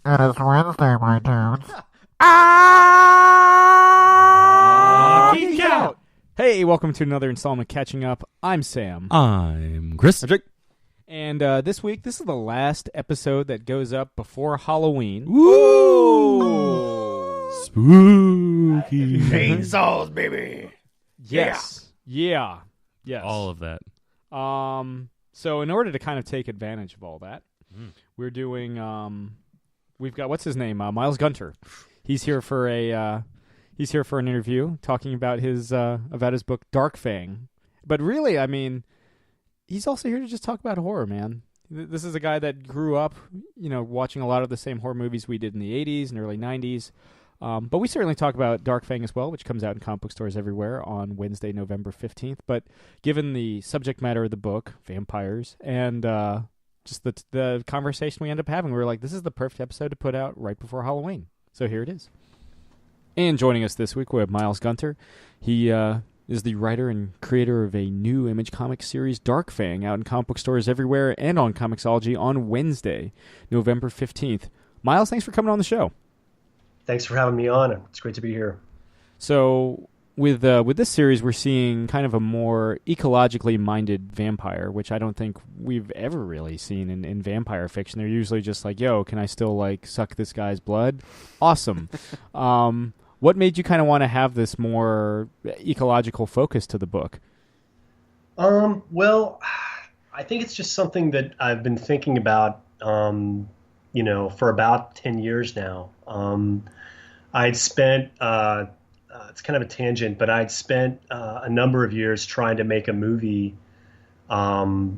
It is Wednesday, my dudes. Geek out! Hey, welcome to another installment of Catching Up. I'm Sam. I'm Chris. And this week, this is the last episode that goes up before Halloween. Ooh! Spooky. Chainsaws, baby. Yes. Yeah. Yes. All of that. So in order to kind of take advantage of all that, we're doing, we've got, what's his name? Miles Gunter. He's here for an interview talking about his book Dark Fang. But really, I mean, he's also here to just talk about horror, man. This is a guy that grew up, watching a lot of the same horror movies we did in the 80s and early 90s. But we certainly talk about Dark Fang as well, which comes out in comic book stores everywhere on Wednesday, November 15th. But given the subject matter of the book, vampires, and just the conversation we end up having, we were like, this is the perfect episode to put out right before Halloween. So here it is. And joining us this week, we have Miles Gunter. He is the writer and creator of a new Image comic series, Dark Fang, out in comic book stores everywhere and on Comixology on Wednesday, November 15th. Miles, thanks for coming on the show. Thanks for having me on. It's great to be here. So with this series, we're seeing kind of a more ecologically minded vampire, which I don't think we've ever really seen in vampire fiction. They're usually just like, yo, can I still suck this guy's blood? Awesome. What made you kind of want to have this more ecological focus to the book? Well, I think it's just something that I've been thinking about, for about 10 years now. I'd spent, it's kind of a tangent, but I'd spent a number of years trying to make a movie that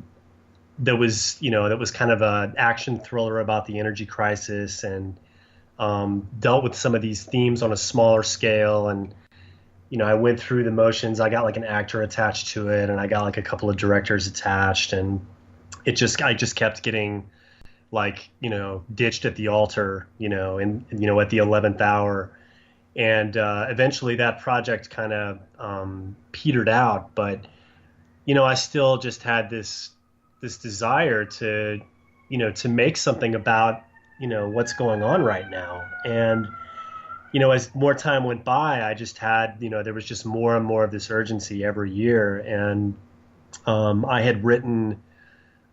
was kind of an action thriller about the energy crisis and dealt with some of these themes on a smaller scale. And, I went through the motions. I got an actor attached to it, and I got a couple of directors attached, and I just kept getting ditched at the altar, at the 11th hour. And eventually that project kind of petered out. But, I still just had this desire to make something about, what's going on right now. And, as more time went by, I just had, there was just more and more of this urgency every year. And I had written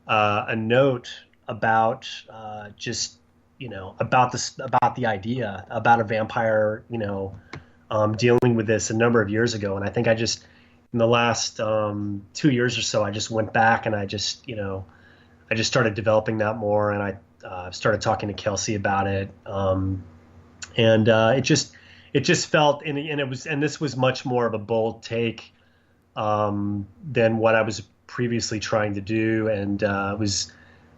a note about about the idea about a vampire, dealing with this a number of years ago. And I think I just, in the last 2 years or so, I just went back and I just started developing that more. And I started talking to Kelsey about it. It just felt, and this was much more of a bold take than what I was previously trying to do. And it was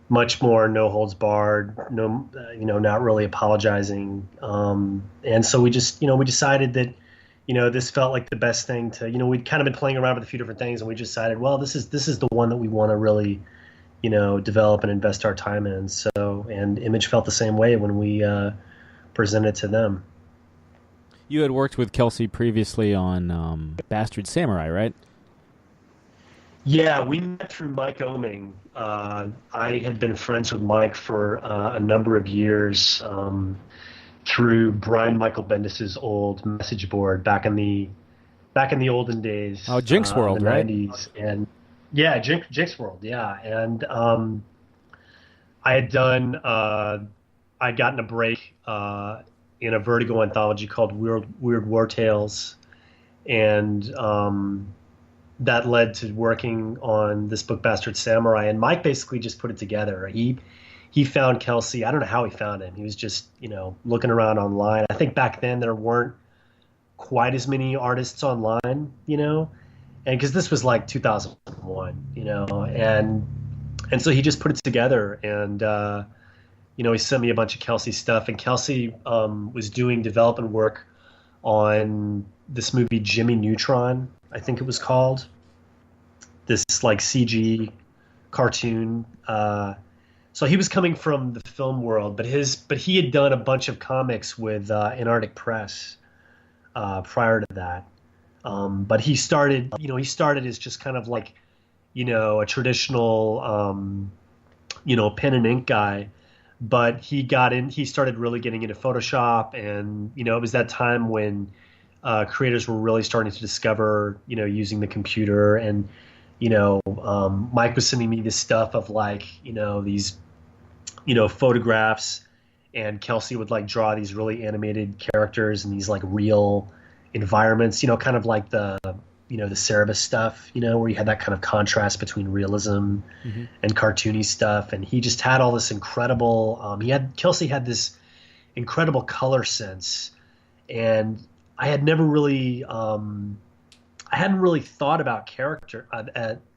much more no holds barred, not really apologizing. And so we decided that, this felt like the best thing to, we'd kind of been playing around with a few different things, and we decided, well, this is the one that we want to really, develop and invest our time in. So, and Image felt the same way when we presented to them. You had worked with Kelsey previously on Bastard Samurai, right? Yeah, we met through Mike Oming. I had been friends with Mike for a number of years through Brian Michael Bendis's old message board back in the olden days. Oh, Jinx World, the right? 90s. And yeah, Jinx World, yeah. And I'd gotten a break in a Vertigo anthology called Weird War Tales, and that led to working on this book, Bastard Samurai. And Mike basically just put it together. He found Kelsey. I don't know how he found him. He was just, looking around online. I think back then there weren't quite as many artists online, and because this was 2001, and so he just put it together. And, he sent me a bunch of Kelsey stuff. And Kelsey was doing development work on this movie, Jimmy Neutron, I think it was called. This CG cartoon. So he was coming from the film world, but he had done a bunch of comics with Antarctic Press prior to that. But he started as just kind of a traditional, pen and ink guy. but he started really getting into Photoshop, and it was that time when creators were really starting to discover using the computer. And Mike was sending me this stuff of like these photographs, and Kelsey would like draw these really animated characters and these like real environments, kind of like the Cerebus stuff, where you had that kind of contrast between realism and cartoony stuff. And he just had all this incredible, Kelsey had this incredible color sense. And I had never really, I hadn't really thought about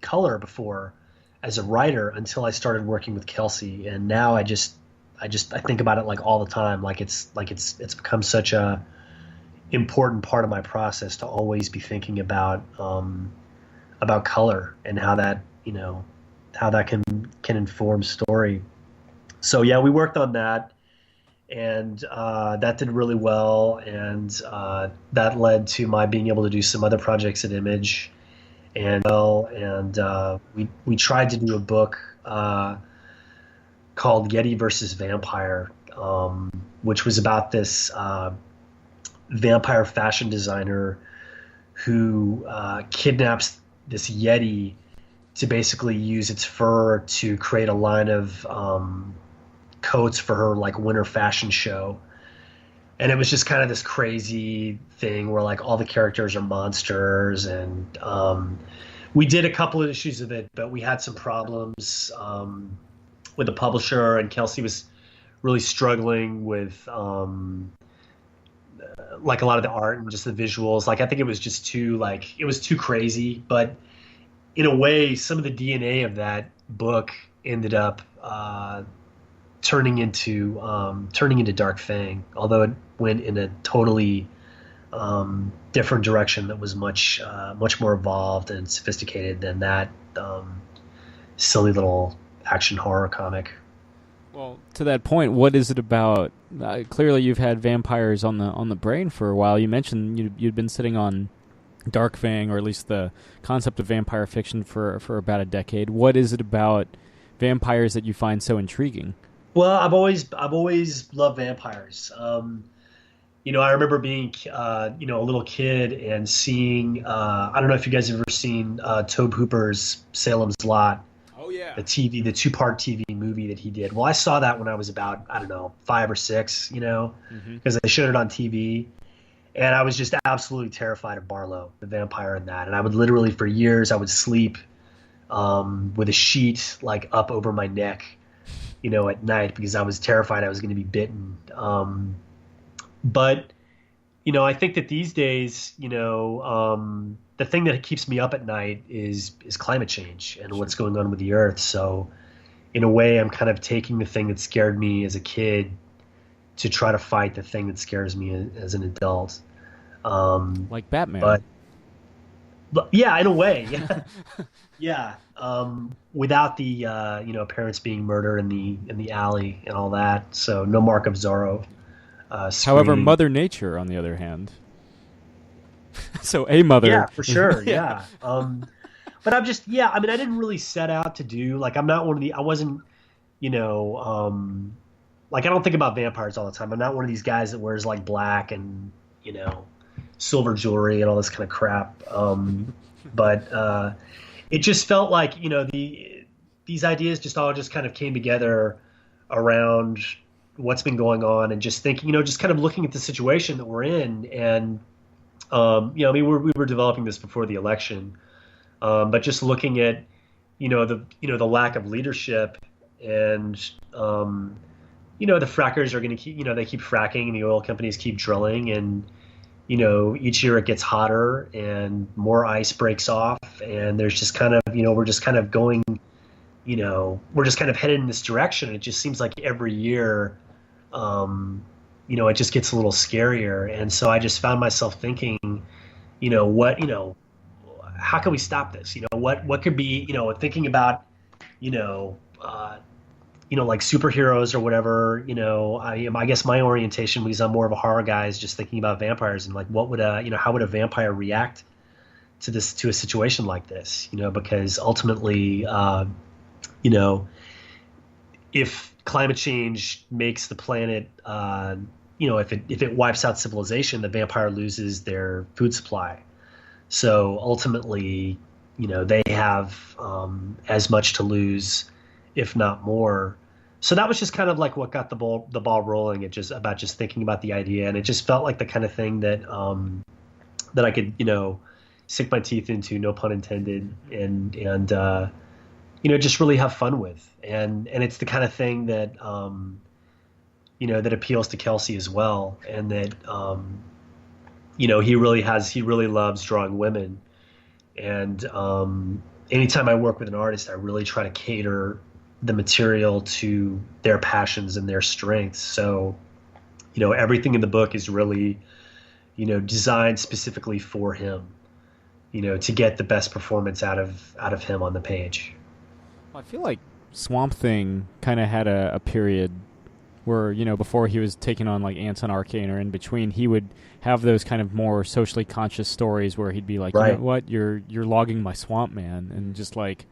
color before as a writer until I started working with Kelsey. And now I think about it like all the time. Like it's become such a important part of my process to always be thinking about color and how that can inform story. So yeah, we worked on that, and that did really well, and that led to my being able to do some other projects at Image, and we tried to do a book called Yeti versus Vampire, which was about this vampire fashion designer who kidnaps this Yeti to basically use its fur to create a line of coats for her like winter fashion show. And it was just kind of this crazy thing where like all the characters are monsters, and we did a couple of issues of it, but we had some problems with the publisher, and Kelsey was really struggling with like a lot of the art and just the visuals. Like I think it was just too crazy, but in a way some of the DNA of that book ended up turning into Dark Fang, although it went in a totally different direction that was much more evolved and sophisticated than that silly little action horror comic. Well, to that point, what is it about? Clearly, you've had vampires on the brain for a while. You mentioned you'd been sitting on Dark Fang, or at least the concept of vampire fiction, for about a decade. What is it about vampires that you find so intriguing? Well, I've always loved vampires. I remember being a little kid and seeing I don't know if you guys have ever seen Tobe Hooper's Salem's Lot. Oh yeah, the 2-part TV movie that he did. Well, I saw that when I was about 5 or 6, because they showed it on TV, and I was just absolutely terrified of Barlow, the vampire in that. And I would literally for years I would sleep with a sheet like up over my neck, at night, because I was terrified I was going to be bitten. But I think that these days, the thing that keeps me up at night is climate change and what's going on with the earth. So in a way, I'm kind of taking the thing that scared me as a kid to try to fight the thing that scares me as an adult. Like Batman. But yeah, in a way. Yeah. Yeah. Without the, parents being murdered in the alley and all that. So no Mark of Zorro. However, Mother Nature, on the other hand. So a mother. Yeah, for sure. Yeah. But I didn't really set out to do, like, I'm not one of the, I wasn't, like, I don't think about vampires all the time. I'm not one of these guys that wears like black and, silver jewelry and all this kind of crap. But it just felt like, these ideas just all just kind of came together around what's been going on, and just thinking, just kind of looking at the situation that we're in. And, we were developing this before the election, but just looking at, the lack of leadership, and, the frackers are going to keep, they keep fracking, and the oil companies keep drilling, and, each year it gets hotter and more ice breaks off, and there's just kind of, we're just kind of going, we're just kind of headed in this direction. It just seems like every year, it just gets a little scarier. And so I just found myself thinking, how can we stop this? What could be, thinking about, like superheroes or whatever. I guess my orientation, because I'm more of a horror guy, is just thinking about vampires, and like, what would how would a vampire react to a situation like this? Because ultimately, if climate change makes the planet, if it wipes out civilization, the vampire loses their food supply. So ultimately, they have as much to lose, if not more. So that was just kind of like what got the ball rolling. It just about just thinking about the idea, and it just felt like the kind of thing that that I could sink my teeth into, no pun intended, and just really have fun with. And it's the kind of thing that that appeals to Kelsey as well, and that he really loves drawing women. And anytime I work with an artist, I really try to cater the material to their passions and their strengths. So, everything in the book is really, designed specifically for him, to get the best performance out of him on the page. I feel like Swamp Thing kind of had a period where, before he was taking on like Ants on Arcane or in between, he would have those kind of more socially conscious stories where he'd be like, right. You know what, you're logging my swamp, man, and just like,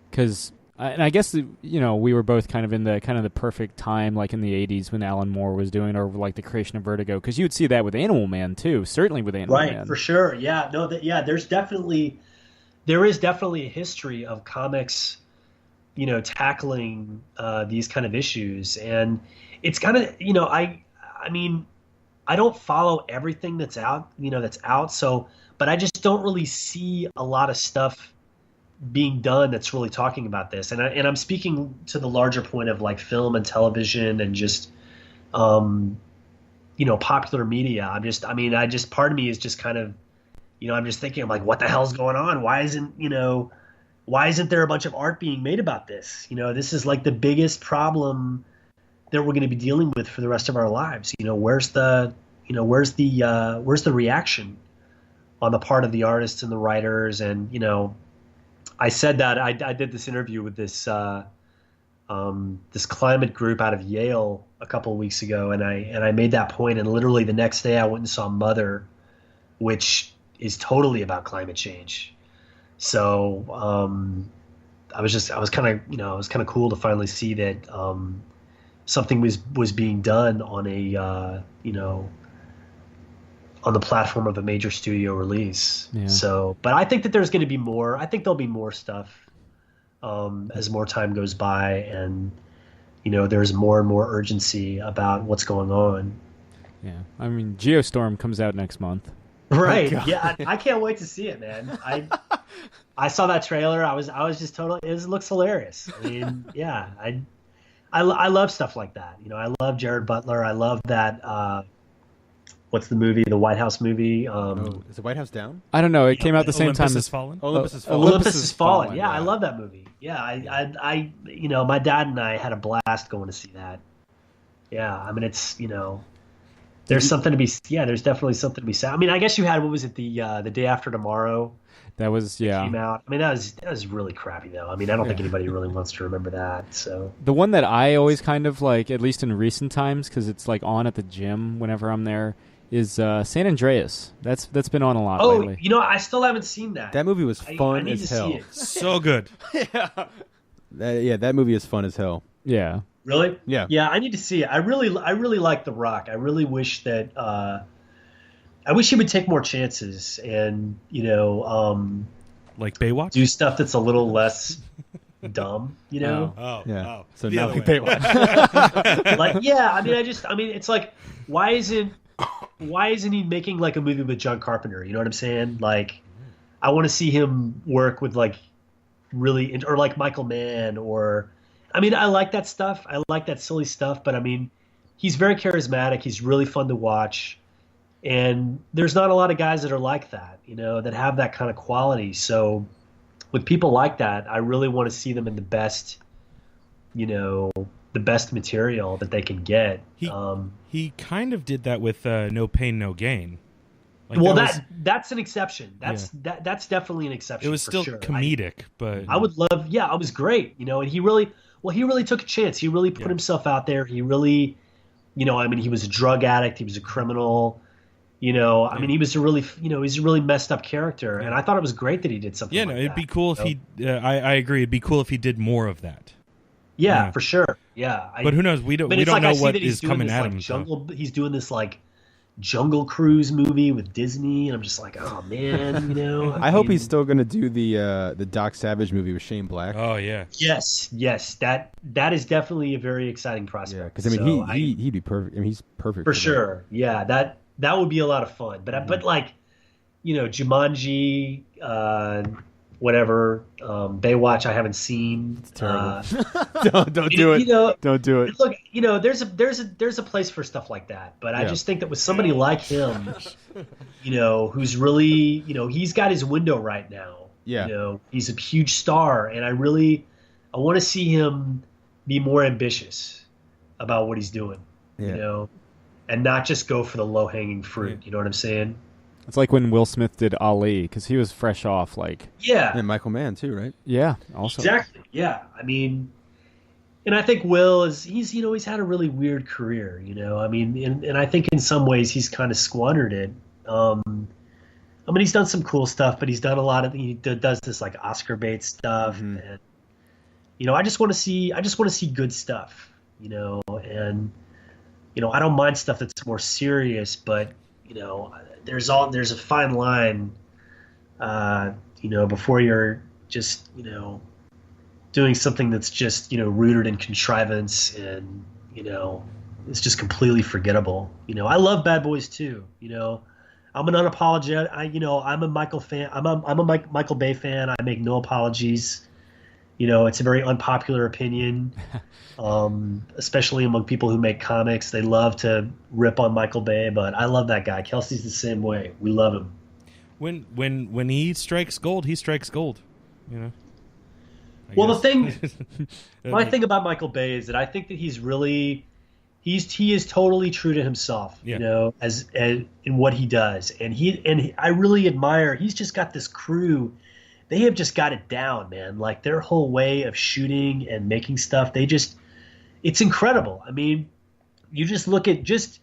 because. And I guess we were both kind of in the perfect time, like in the '80s when Alan Moore was doing, or like the creation of Vertigo, because you would see that with Animal Man too. Certainly with Animal Man, right? For sure, yeah. No, there is definitely a history of comics, tackling these kind of issues, and it's kind of I mean, I don't follow everything that's out, so, but I just don't really see a lot of stuff being done that's really talking about this, and I'm speaking to the larger point of like film and television and just popular media. Part of me is just kind of I'm just thinking, I'm like, what the hell's going on? Why isn't there a bunch of art being made about this? This is like the biggest problem that we're going to be dealing with for the rest of our lives. Where's the reaction on the part of the artists and the writers? And I said that I did this interview with this climate group out of Yale a couple of weeks ago, and I made that point, and literally the next day I went and saw Mother, which is totally about climate change. So it was kind of cool to finally see that something was being done on a on the platform of a major studio release. Yeah. So, but I think that there's going to be more. I think there'll be more stuff as more time goes by, and there's more and more urgency about what's going on. Yeah, I mean, Geostorm comes out next month. Right. Oh, yeah, I can't wait to see it, man. I saw that trailer. I was just totally. It looks hilarious. I mean, yeah, I love stuff like that. I love Jared Butler. I love that. What's the movie? The White House movie? Is the White House down? I don't know. It came out the same time as Fallen. Olympus has fallen. Olympus has fallen. Yeah, I love that movie. Yeah, I my dad and I had a blast going to see that. Yeah, I mean, it's there's something to be. Yeah, there's definitely something to be said. I mean, I guess you had, what was it, the Day After Tomorrow? That was, yeah. Came out. I mean, that was really crappy though. I mean, I don't think anybody really wants to remember that. So the one that I always kind of like, at least in recent times, because it's like on at the gym whenever I'm there, is San Andreas. That's been on a lot lately. I still haven't seen that. That movie was fun as hell. See it. So good. That movie is fun as hell. Yeah. Really? Yeah. Yeah, I need to see it. I really like The Rock. I really wish that I wish he would take more chances and like Baywatch, do stuff that's a little less dumb. Oh. So the now other way. Baywatch. Like, yeah. I mean, it's like, why isn't he making like a movie with John Carpenter? You know what I'm saying? Like, I want to see him work with like really, or like Michael Mann, or, I mean, I like that stuff. I like that silly stuff, but I mean, he's very charismatic. He's really fun to watch. And there's not a lot of guys that are like that, that have that kind of quality. So with people like that, I really want to see them in the best material that they can get. He kind of did that with No Pain, No Gain. Like, that's an exception. That's definitely an exception. It was still sure. comedic, but I would love. Yeah, it was great. And he really took a chance. He really put himself out there. He really, I mean, he was a drug addict. He was a criminal. I mean, he was he's a really messed up character, and I thought it was great that he did something. Yeah, no, it'd be cool if he. I agree. It'd be cool if he did more of that. Yeah, Yeah. for sure. Yeah, But who knows? We don't it's like know I see what that he's is doing coming this, at like, him. So. jungle. He's doing this like Jungle Cruise movie with Disney, and I'm just like, oh man, you know. I hope mean, he's still gonna do the Doc Savage movie with Shane Black. Oh yeah. Yes, that is definitely a very exciting prospect. Yeah, because I mean So he'd be perfect. I mean he's perfect for that. sure. Yeah, that would be a lot of fun. But like, you know, Jumanji, whatever, Baywatch, I haven't seen. It's terrible. Don't You, do it. you know, Don't do it. look, you know, there's a place for stuff like that. But I Yeah. just think that with somebody like him, you know, who's really, you know, he's got his window right now. Yeah. You know, he's a huge star, and I want to see him be more ambitious about what he's doing. Yeah. You know, and not just go for the low hanging fruit. You know what I'm saying? It's like when Will Smith did Ali, because he was fresh off, like, Yeah. And Michael Mann too, right? yeah, also. Exactly. Yeah. I mean, and I think Will he's had a really weird career, you know. I mean, and I think in some ways he's kind of squandered it. I mean, he's done some cool stuff, but he's done a lot of he does this like Oscar bait stuff, Mhm. and you know, I just want to see good stuff, you know, and you know, I don't mind stuff that's more serious, but you know, there's a fine line, you know, before you're just, you know, doing something that's just, you know, rooted in contrivance and, you know, it's just completely forgettable. You know, I love Bad Boys too. You know, I'm an unapologetic. I'm a Michael fan. I'm a Michael Bay fan. I make no apologies. You know, it's a very unpopular opinion, especially among people who make comics. They love to rip on Michael Bay, but I love that guy. Kelsey's the same way. We love him. When he strikes gold, he strikes gold. You know. Well, the thing, my Like, thing about Michael Bay is that I think that he is totally true to himself, Yeah. you know, as in what he does, and I really admire. He's just got this crew. They have just got it down, man. Like their whole way of shooting and making stuff, it's incredible. I mean, you just look at just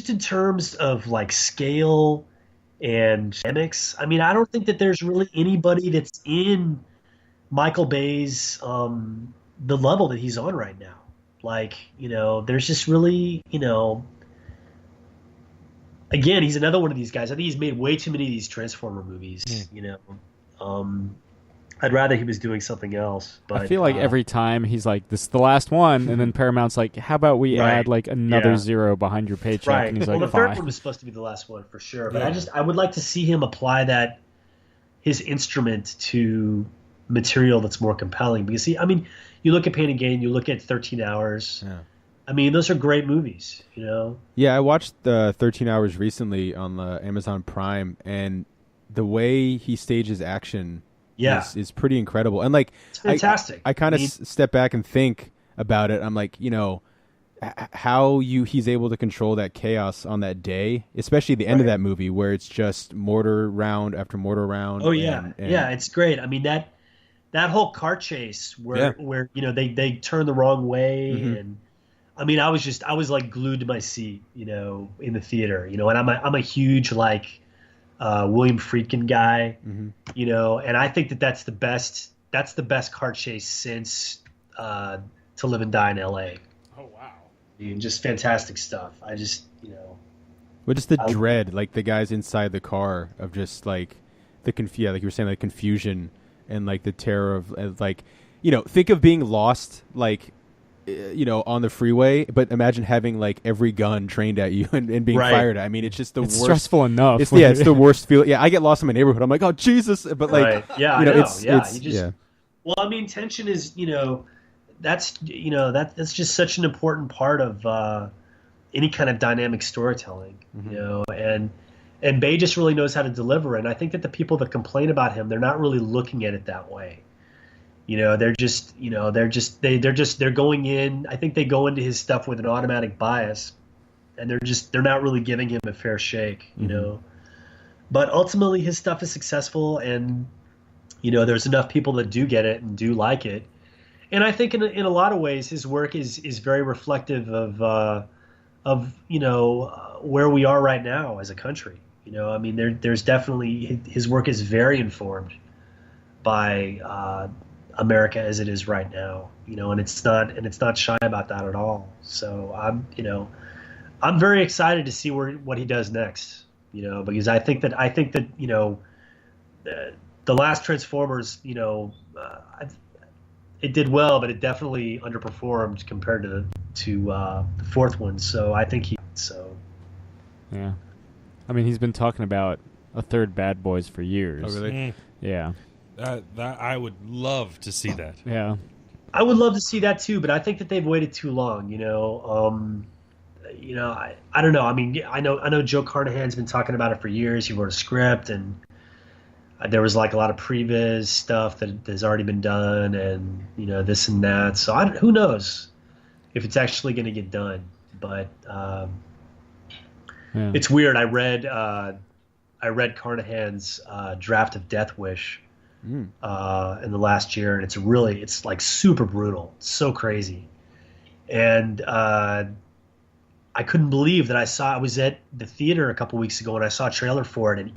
in terms of like scale and dynamics. I mean, I don't think that there's really anybody that's in Michael Bay's the level that he's on right now. Like, you know, there's just really, you know, again, he's another one of these guys. I think he's made way too many of these Transformer movies, you know. I'd rather he was doing something else. But I feel like every time he's like, this is the last one, and then Paramount's like, how about we Right. add like another Yeah. zero behind your paycheck? right. And he's Well, like, the third fine. one was supposed to be the last one for sure. But Yeah. I would like to see him apply his instrument to material that's more compelling. Because you look at Pain and Gain, you look at 13 Hours. Yeah. I mean, those are great movies, you know. Yeah, I watched the 13 Hours recently on the Amazon Prime, and the way he stages action Yeah. is pretty incredible. And like, It's fantastic. I kind of mean, step back and think about it. I'm like, you know, how he's able to control that chaos on that day, especially the end of Right. that movie where it's just mortar round after mortar round. Oh yeah, and- yeah, it's great. I mean that whole car chase where you know they turn the wrong way, Mhm. and I mean I was like glued to my seat, you know, in the theater, you know, and I'm a huge like William Friedkin guy, Mhm. you know, and I think that's the best car chase since To Live and Die in L.A. Oh, wow. I mean, just fantastic stuff. I just, you know. But just the I- dread, like the guys inside the car of just like like you were saying, like confusion and like the terror of like, you know, think of being lost, like, you know, on the freeway, but imagine having like every gun trained at you and being Right. fired at. I mean, it's just the It's worst. stressful enough. It's the worst feeling. Yeah, I get lost in my neighborhood. I'm like, oh Jesus, but like, Right. Yeah, you know, I know. it's Yeah, it's you just- yeah. Well, I mean, tension is, you know, that's just such an important part of any kind of dynamic storytelling, Mhm. you know, and Bay just really knows how to deliver. And I think that the people that complain about him, they're not really looking at it that way. You know, they're going in. I think they go into his stuff with an automatic bias, and they're not really giving him a fair shake, you Mhm. know. But ultimately, his stuff is successful, and you know, there's enough people that do get it and do like it. And I think in a lot of ways, his work is very reflective of you know where we are right now as a country. You know, I mean, there's definitely his work is very informed by America as it is right now, and it's not shy about that at all. So I'm very excited to see what he does next, because I think that the last Transformers, it did well, but it definitely underperformed compared to the fourth one. So I think Yeah. I mean, he's been talking about a third Bad Boys for years. Oh, really? Mm. Yeah. That I would love to see that. Yeah. I would love to see that too, but I think that they've waited too long. I don't know. I mean, I know Joe Carnahan's been talking about it for years. He wrote a script, and there was like a lot of previs stuff that has already been done, and this and that. So who knows if it's actually going to get done? But it's weird. I read Carnahan's draft of Death Wish in the last year, and it's like super brutal. It's so crazy, and I couldn't believe that I was at the theater a couple weeks ago and I saw a trailer for it, and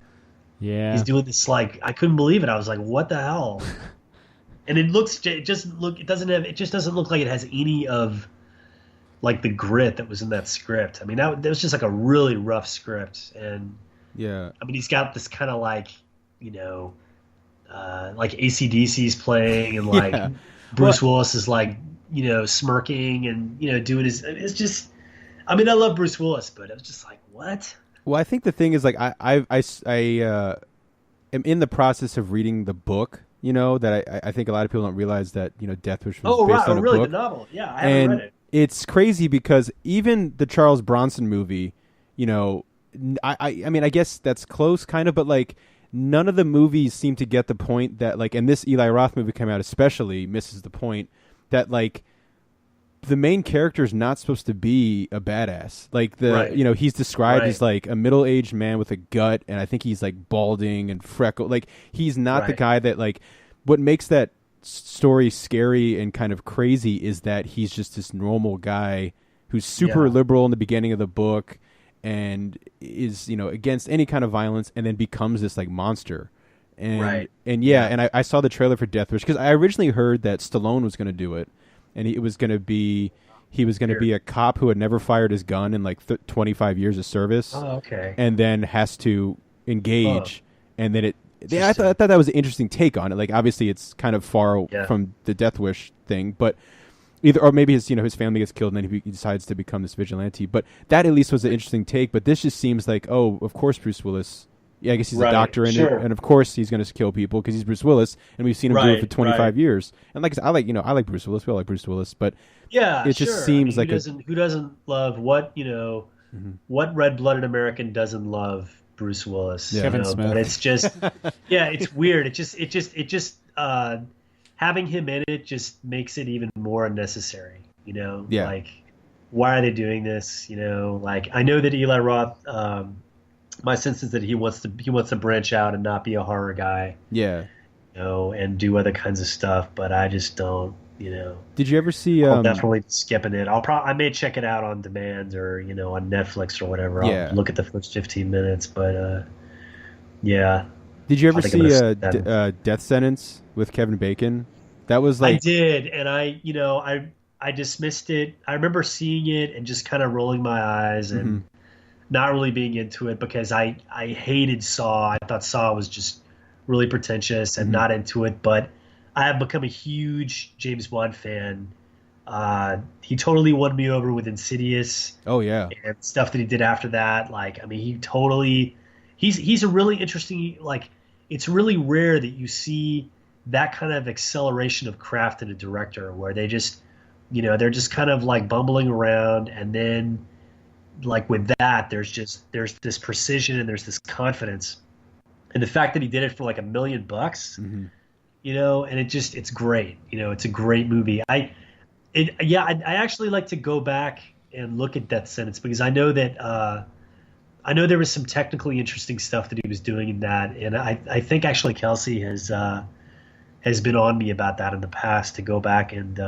he's doing this, like, I couldn't believe it. I was like, what the hell? And it just doesn't look like it has any of like the grit that was in that script. I mean, that was just like a really rough script, and yeah, I mean, he's got this kind of like like AC/DC's playing, and like Bruce Willis is like smirking and doing it's just. I mean, I love Bruce Willis, but I was just like, what? Well, I think the thing is, like, I am in the process of reading the book. That I think a lot of people don't realize that Death Wish was based on a book. The novel? Yeah, I haven't read it. It's crazy because even the Charles Bronson movie, I mean, I guess that's close, kind of, but like none of the movies seem to get the point that, like, and this Eli Roth movie came out especially misses the point that, like, the main character is not supposed to be a badass. Like he's described as like a middle-aged man with a gut, and I think he's like balding and freckled. Like he's not the guy that, like, what makes that story scary and kind of crazy is that he's just this normal guy who's super liberal in the beginning of the book and is, against any kind of violence, and then becomes this like monster. And I saw the trailer for Death Wish because I originally heard that Stallone was going to do it. And he was going to be a cop who had never fired his gun in like 25 years of service. Oh, okay. And then has to engage. And then I thought that was an interesting take on it. Like, obviously it's kind of far from the Death Wish thing, but or maybe his family gets killed and then he decides to become this vigilante. But that at least was an interesting take. But this just seems like, oh, of course Bruce Willis. Yeah, I guess he's a doctor in it, and of course he's going to kill people because he's Bruce Willis, and we've seen him do it for 25 years. And like I said, I like Bruce Willis. We all like Bruce Willis, but it just seems like who doesn't love what red-blooded American doesn't love Bruce Willis? Kevin Smith. But it's just it's weird. It just having him in it just makes it even more unnecessary. Like, why are they doing this? Like, I know that Eli Roth. My sense is that he wants to branch out and not be a horror guy. Yeah. And do other kinds of stuff, but I just don't. Did you ever see? I'm definitely skipping it. I may check it out on demand or on Netflix or whatever. I'll look at the first 15 minutes, but yeah. Did you ever see Death Sentence with Kevin Bacon? That was like I did, and I dismissed it. I remember seeing it and just kind of rolling my eyes and. Not really being into it because I hated Saw. I thought Saw was just really pretentious and not into it. But I have become a huge James Bond fan. He totally won me over with Insidious. Oh yeah, and stuff that he did after that. Like, I mean, he's a really interesting. Like, it's really rare that you see that kind of acceleration of craft in a director where they just, they're just kind of like bumbling around, and then. Like with that, there's this precision and there's this confidence, and the fact that he did it for like $1 million, and it's great. It's a great movie. I actually like to go back and look at Death Sentence because I know that there was some technically interesting stuff that he was doing in that, and I think actually Kelsey has been on me about that in the past to go back and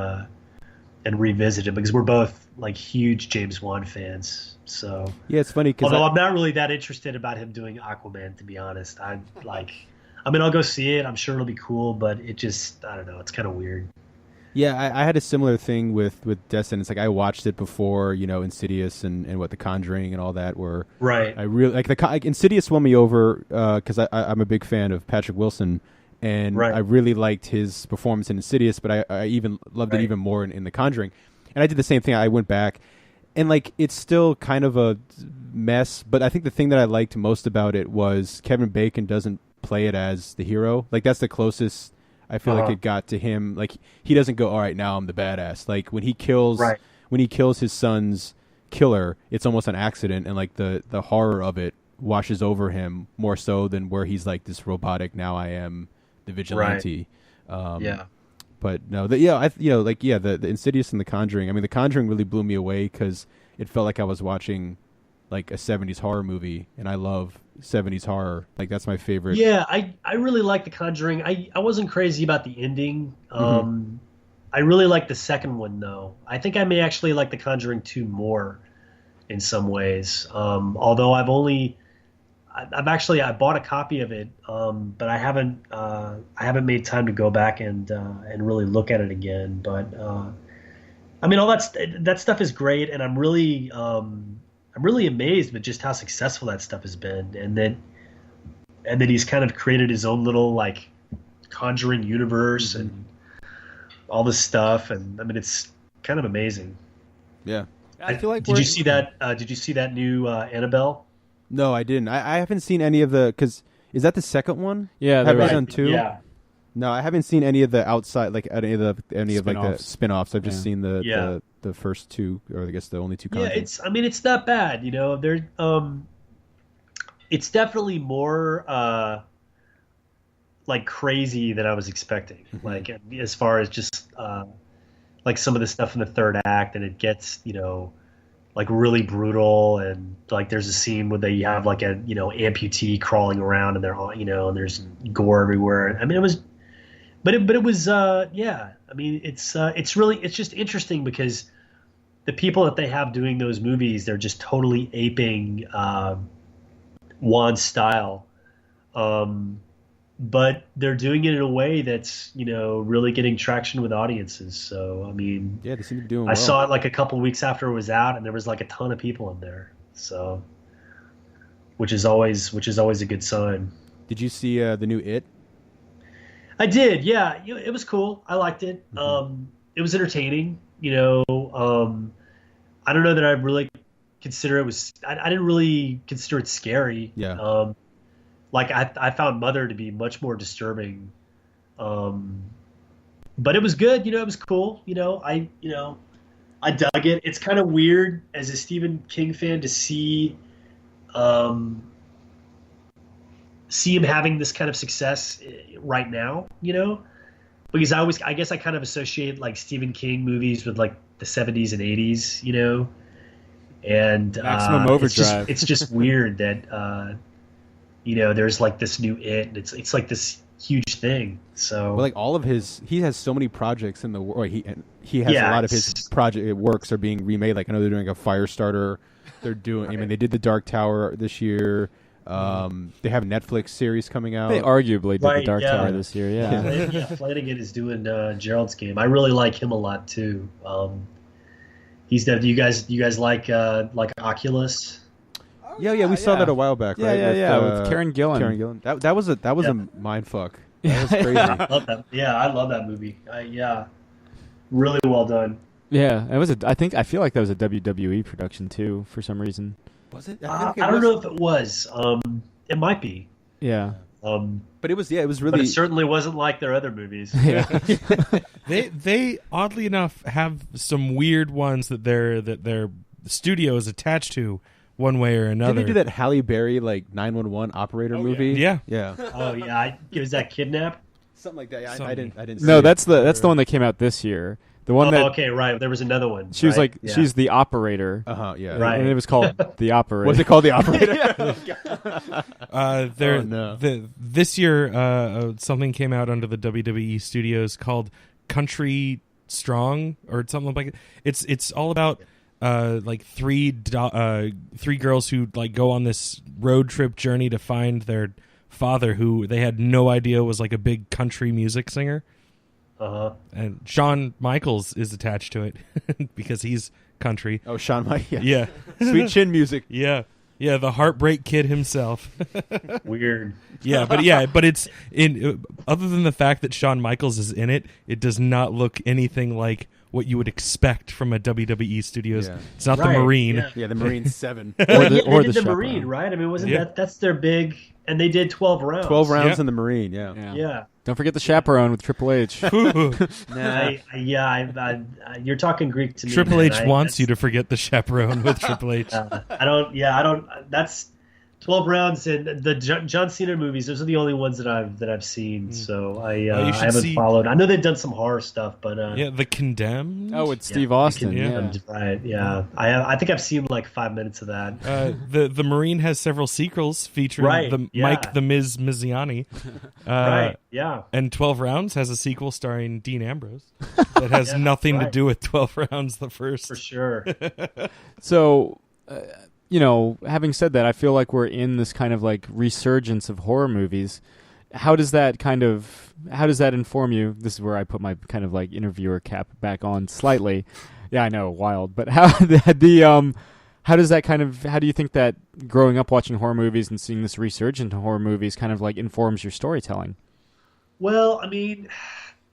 revisit it because we're both like huge James Wan fans. So yeah, it's funny because although I'm not really that interested about him doing Aquaman, to be honest. I mean, I'll go see it. I'm sure it'll be cool, but it just, I don't know. It's kind of weird. Yeah, I had a similar thing with Destin. It's like I watched it before, Insidious and what The Conjuring and all that were. Right. I really like Insidious won me over because I'm a big fan of Patrick Wilson, and Right. I really liked his performance in Insidious, but I even loved it even more in The Conjuring. And I did the same thing. I went back, and like it's still kind of a mess, but I think the thing that I liked most about it was Kevin Bacon doesn't play it as the hero. Like that's the closest I feel like it got to him. Like he doesn't go, all right, now I'm the badass. Like when he kills his son's killer, it's almost an accident, and like the horror of it washes over him more so than where he's like this robotic. Now I am the vigilante. Yeah. But no, the Insidious and The Conjuring. I mean, The Conjuring really blew me away because it felt like I was watching like a 70s horror movie, and I love 70s horror. Like that's my favorite. Yeah, I really like The Conjuring. I wasn't crazy about the ending. I really like the second one though. I think I may actually like The Conjuring 2 more in some ways. Although I bought a copy of it, but I haven't made time to go back and really look at it again. But I mean, all that stuff is great, and I'm really amazed with just how successful that stuff has been, and that he's kind of created his own little like Conjuring universe and all this stuff, and I mean it's kind of amazing. Yeah. I feel like Did you see that? Did you see that new Annabelle? No, I didn't. I haven't seen any of the because is that the second one? Yeah, have there I was- done two? Yeah. No, I haven't seen any of the outside, like any of like the Spin-offs. spin-offs. I've just Yeah. seen the first two, or I guess the only two. Yeah, Conjuring. it's not bad, There, it's definitely more like crazy than I was expecting. Like as far as just like some of the stuff in the third act, and it gets like really brutal, and like there's a scene where they have like a amputee crawling around, and they're and there's gore everywhere. I mean, it was, but it was yeah. I mean, it's just interesting because the people that they have doing those movies, they're just totally aping Juan's style, but they're doing it in a way that's really getting traction with audiences. So I mean, Yeah, they seem to be doing I well. saw it like a couple weeks after it was out, and there was like a ton of people in there. So, which is always a good sign. Did you see the new It? I did, yeah. It was cool. I liked it. It was entertaining. I don't know that I really consider it was. I didn't really consider it scary. Yeah. Like I found Mother to be much more disturbing. But it was good. It was cool. I dug it. It's kind of weird as a Stephen King fan to see him having this kind of success right now, because I guess I kind of associate like Stephen King movies with like the 70s and 80s, and Maximum Overdrive. It's just weird that there's like this new It, and it's like this huge thing. So Well, like all of he has so many projects in the world. He has Yeah, a lot of his it's- project works are being remade. Like I know they're doing a Firestarter. They're doing. I mean, they did the Dark Tower this year. They have a Netflix series coming out. They arguably did the Right, Dark yeah. Tower this year. Yeah. Flanagan is doing Gerald's Game. I really like him a lot too. He's done. Do you guys like Oculus? Yeah, we saw yeah. that a while back, Yeah, right? with Karen Gillan. Karen Gillan. That was a mind fuck. That was crazy. I love that. Yeah, I love that movie. Really well done. Yeah, it was. I feel like that was a WWE production too, for some reason. Was it? I don't know if it was. It might be. Yeah. But it was. Yeah, it was But really. it certainly wasn't like their other movies. Yeah. They oddly enough have some weird ones that their studio is attached to one way or another. Did they do that Halle Berry like 911 operator movie? Yeah. Yeah. Oh yeah, was that Kidnap? Something like that. Something. I didn't. See No, it. that's the one that came out this year. The one that Okay, right. There was another one. she was right? like, Yeah. she's the operator. Yeah. Right. And it was called The Operator. What's it called? The operator. There, Oh, no. This year, something came out under the WWE studios called Country Strong or something like it. It's all about like three girls who like go on this road trip journey to find their father who they had no idea was like a big country music singer. And Shawn Michaels is attached to it because he's country. Oh, Shawn Michaels. Yeah. Sweet chin music. Yeah. Yeah, the Heartbreak Kid himself. Weird. But it's in other than the fact that Shawn Michaels is in it, it does not look anything like what you would expect from a WWE Studios. Yeah. It's not Right, the Marine. yeah. Yeah, the Marine 7. Or They the did the chaperone. Marine, right? I mean, wasn't Yeah. that's their big, and they did 12 rounds. 12 rounds Yeah. in the Marine, yeah. Yeah. Don't forget the chaperone with Triple H. You're talking Greek to me. Triple man. H wants you to forget the chaperone with Triple H. I don't. That's 12 rounds and the John Cena movies. Those are the only ones that I've seen. So I should haven't see- followed. I know they've done some horror stuff, but Yeah, The Condemned. Oh, it's yeah, Steve Austin. yeah, Yeah. right. Yeah, I think I've seen like 5 minutes of that. The Marine has several sequels featuring Right, the yeah. Mike the Miz Miziani. Right. Yeah. And 12 Rounds has a sequel starring Dean Ambrose that has nothing to right. do with 12 Rounds, the first. For sure. So, having said that, I feel like we're in this kind of like resurgence of horror movies. How does that inform you? This is where I put my kind of like interviewer cap back on slightly. Yeah, I know, wild. But how do you think that growing up watching horror movies and seeing this resurgence in horror movies kind of like informs your storytelling? Well, I mean,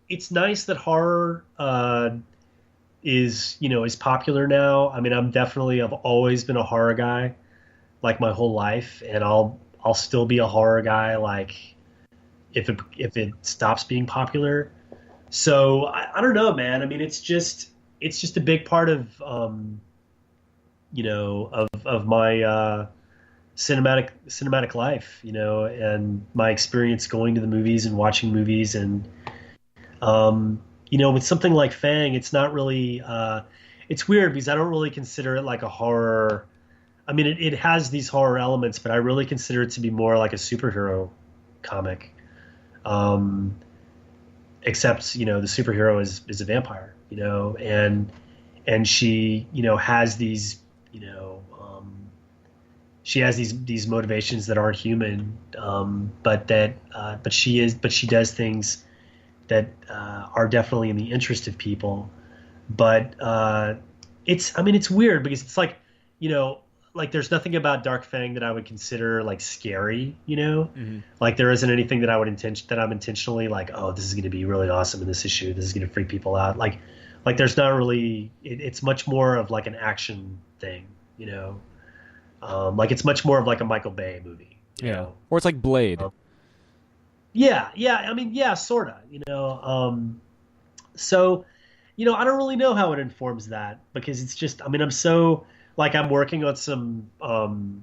it's nice that horror is popular now. I mean, I've always been a horror guy, like my whole life, and I'll still be a horror guy, like if it stops being popular. So I don't know, man. I mean, it's just a big part of of my cinematic life, and my experience going to the movies and watching movies. And with something like Fang, it's not really it's weird because I don't really consider it like a horror. I mean, it has these horror elements, but I really consider it to be more like a superhero comic, except the superhero is a vampire, and she has these she has these motivations that aren't human, but she does things that are definitely in the interest of people. But it's weird because it's like like there's nothing about Dark Fang that I would consider like scary, Mm-hmm. like there isn't anything that I'm intentionally like, oh, this is going to be really awesome in this issue, this is going to freak people out, like there's not really it's much more of like an action thing, like it's much more of like a Michael Bay movie, you know? Or it's like Blade. Yeah, I mean, yeah, sorta, so I don't really know how it informs that, because it's just, I mean, I'm so like, I'm working on some some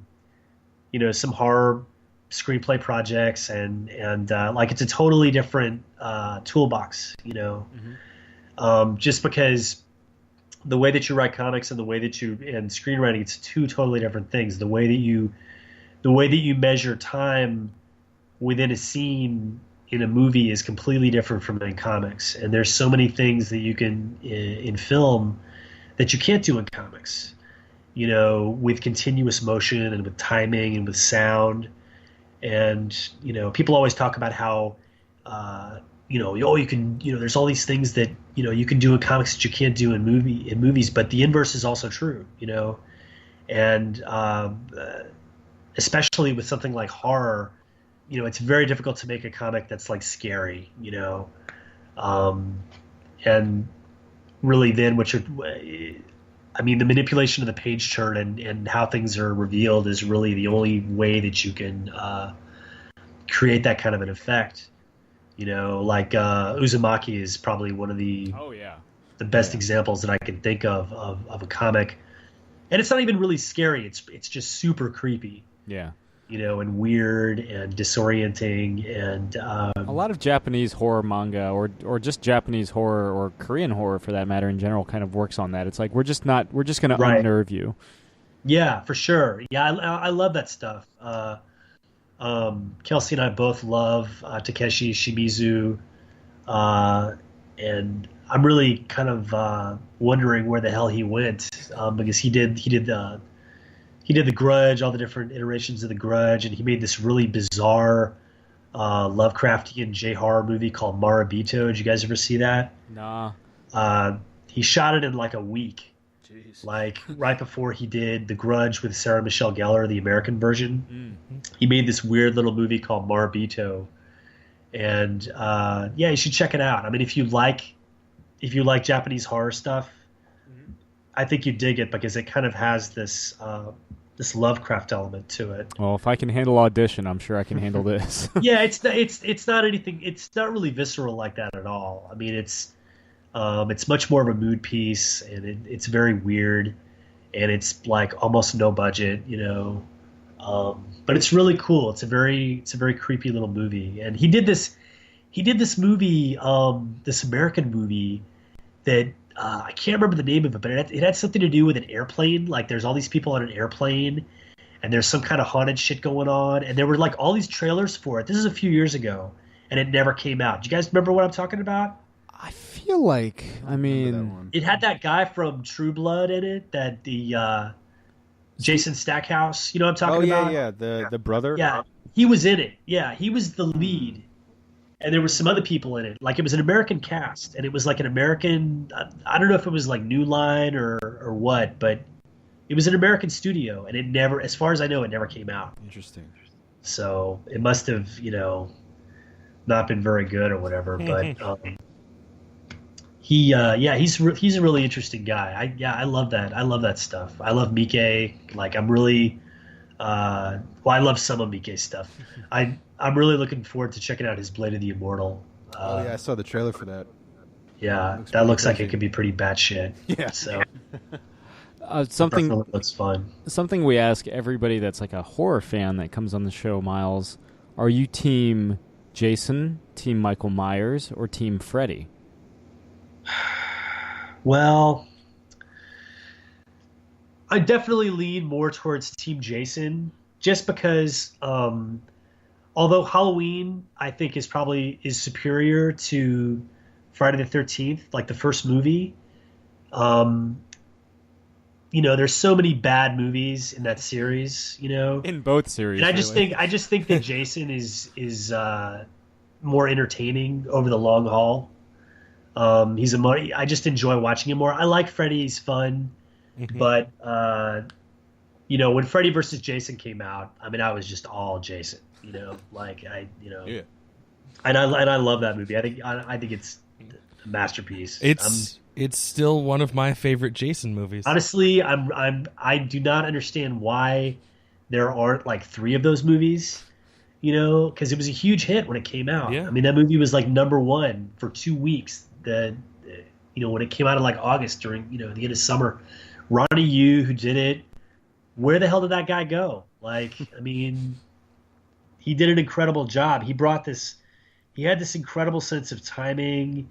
horror screenplay projects, and like it's a totally different toolbox, just because the way that you write comics and the way that and screenwriting, it's two totally different things. The way that you measure time within a scene in a movie is completely different from in comics, and there's so many things that you can in film that you can't do in comics, with continuous motion and with timing and with sound. And people always talk about how you can, there's all these things that you can do in comics that you can't do in movies, but the inverse is also true, and especially with something like horror, it's very difficult to make a comic that's like scary, and really then the manipulation of the page turn and how things are revealed is really the only way that you can create that kind of an effect. Like Uzumaki is probably one of the best examples that I can think of a comic, and it's not even really scary. It's just super creepy. Yeah. And weird and disorienting, and a lot of Japanese horror manga, or just Japanese horror, or Korean horror for that matter in general, kind of works on that. It's like we're just going to unnerve you. Yeah, for sure. Yeah, I love that stuff. Kelsey and I both love Takeshi Shimizu, and I'm really kind of wondering where the hell he went, because he did The Grudge, all the different iterations of The Grudge, and he made this really bizarre Lovecraftian J-horror movie called Marabito. Did you guys ever see that? Nah. He shot it in like a week. Jeez. Like right before he did The Grudge with Sarah Michelle Gellar, the American version. He made this weird little movie called Marabito. And yeah, you should check it out. I mean, if you like Japanese horror stuff, I think you dig it because it kind of has this Lovecraft element to it. Well, if I can handle Audition, I'm sure I can handle this. Yeah, it's not anything. It's not really visceral like that at all. I mean, it's much more of a mood piece, and it's very weird, and it's like almost no budget, you know. But it's really cool. It's a very creepy little movie, and he did this movie, this American movie that I can't remember the name of it, but it had something to do with an airplane. Like there's all these people on an airplane, and there's some kind of haunted shit going on, and there were like all these trailers for it. This is a few years ago, and it never came out. Do you guys remember what I'm talking about? I feel like, I mean, It had that guy from True Blood in it, that the Jason Stackhouse. You know what I'm talking about? Yeah, the brother. Yeah, he was in it. Yeah, he was the lead, and there were some other people in it. Like it was an American cast, and it was like an American. I don't know if it was like New Line or what, but it was an American studio, and it never, as far as I know, it never came out. Interesting. So it must have, you know, not been very good or whatever. But he's a really interesting guy. I love that. I love that stuff. I love Miike. Like I'm really, I love some of Miike's stuff. I'm really looking forward to checking out his Blade of the Immortal. Oh yeah, I saw the trailer for that. Yeah, that looks like it could be pretty batshit. Yeah. So something definitely looks fun. Something we ask everybody that's like a horror fan that comes on the show, Miles, are you team Jason, team Michael Myers, or team Freddy? Well, I definitely lean more towards Team Jason, just because although Halloween I think is superior to Friday the 13th, like the first movie. You know, there's so many bad movies in that series, you know. In both series. And I just think that Jason is more entertaining over the long haul. I just enjoy watching him more. I like Freddy; he's fun, but you know, when Freddy versus Jason came out, I mean, I was just all Jason. You know, like Yeah. And I love that movie. I think it's a masterpiece. It's still one of my favorite Jason movies. Honestly, I do not understand why there aren't like 3 of those movies. You know, because it was a huge hit when it came out. Yeah. I mean, that movie was like #1 for 2 weeks. When it came out in like August during, you know, the end of summer. Ronnie Yu, who did it, where the hell did that guy go? Like, I mean, he did an incredible job. He had this incredible sense of timing,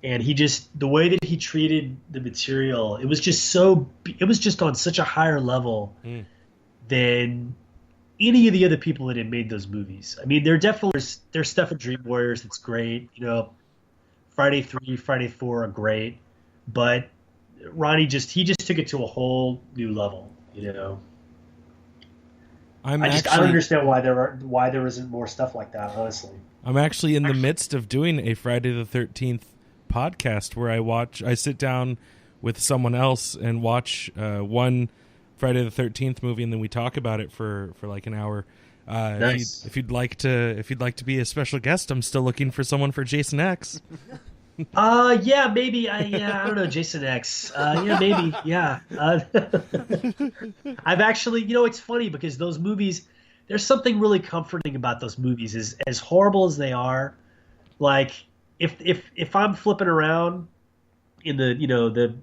and the way that he treated the material, it was just on such a higher level than any of the other people that had made those movies. I mean, there's stuff at Dream Warriors that's great, you know. Friday 3, Friday 4 are great, but Ronnie just took it to a whole new level, you know. I don't understand why there isn't more stuff like that, honestly. I'm actually in the midst of doing a Friday the 13th podcast where I sit down with someone else and watch one Friday the 13th movie, and then we talk about it for like an hour. Nice. If you'd like to be a special guest, I'm still looking for someone for Jason X. Yeah, maybe. I don't know, Jason X. Yeah, maybe. Yeah. I've actually, you know, it's funny because those movies, there's something really comforting about those movies. As horrible as they are, like if I'm flipping around in the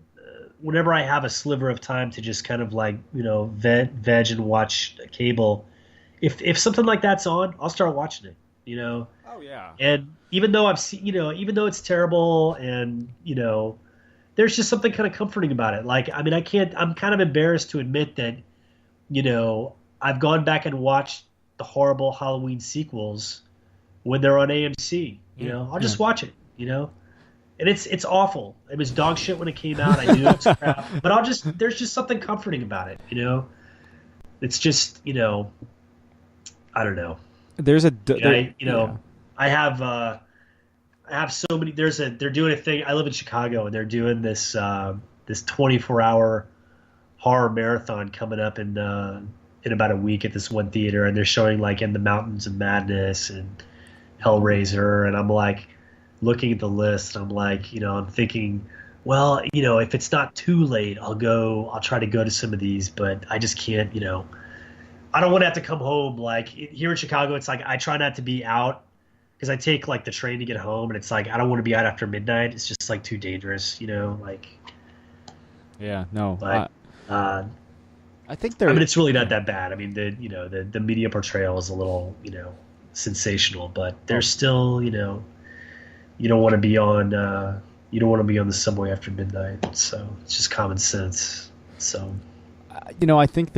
whenever I have a sliver of time to just kind of like, you know, veg and watch cable. If something like that's on, I'll start watching it, you know. Oh yeah. And even though even though it's terrible, and you know, there's just something kind of comforting about it. Like, I mean, I'm kind of embarrassed to admit that, you know, I've gone back and watched the horrible Halloween sequels when they're on AMC. You know, I'll just watch it, you know. And it's awful. It was dog shit when it came out. I knew it was crap. But there's just something comforting about it, you know. It's just, you know, I don't know. There's a I have so many. They're doing a thing. I live in Chicago, and they're doing this 24-hour horror marathon coming up in about a week at this one theater, and they're showing like In the Mountains of Madness and Hellraiser, and I'm like looking at the list, and I'm like, I'm thinking, well, if it's not too late, I'll try to go to some of these, but I just can't, I don't want to have to come home. Like here in Chicago, it's like I try not to be out because I take like the train to get home, and it's like I don't want to be out after midnight. It's just like too dangerous, like. Yeah, no. But I think there. I mean, it's really not that bad. I mean, the media portrayal is a little, sensational, but there's still, you don't want to be on the subway after midnight. So it's just common sense. So. I think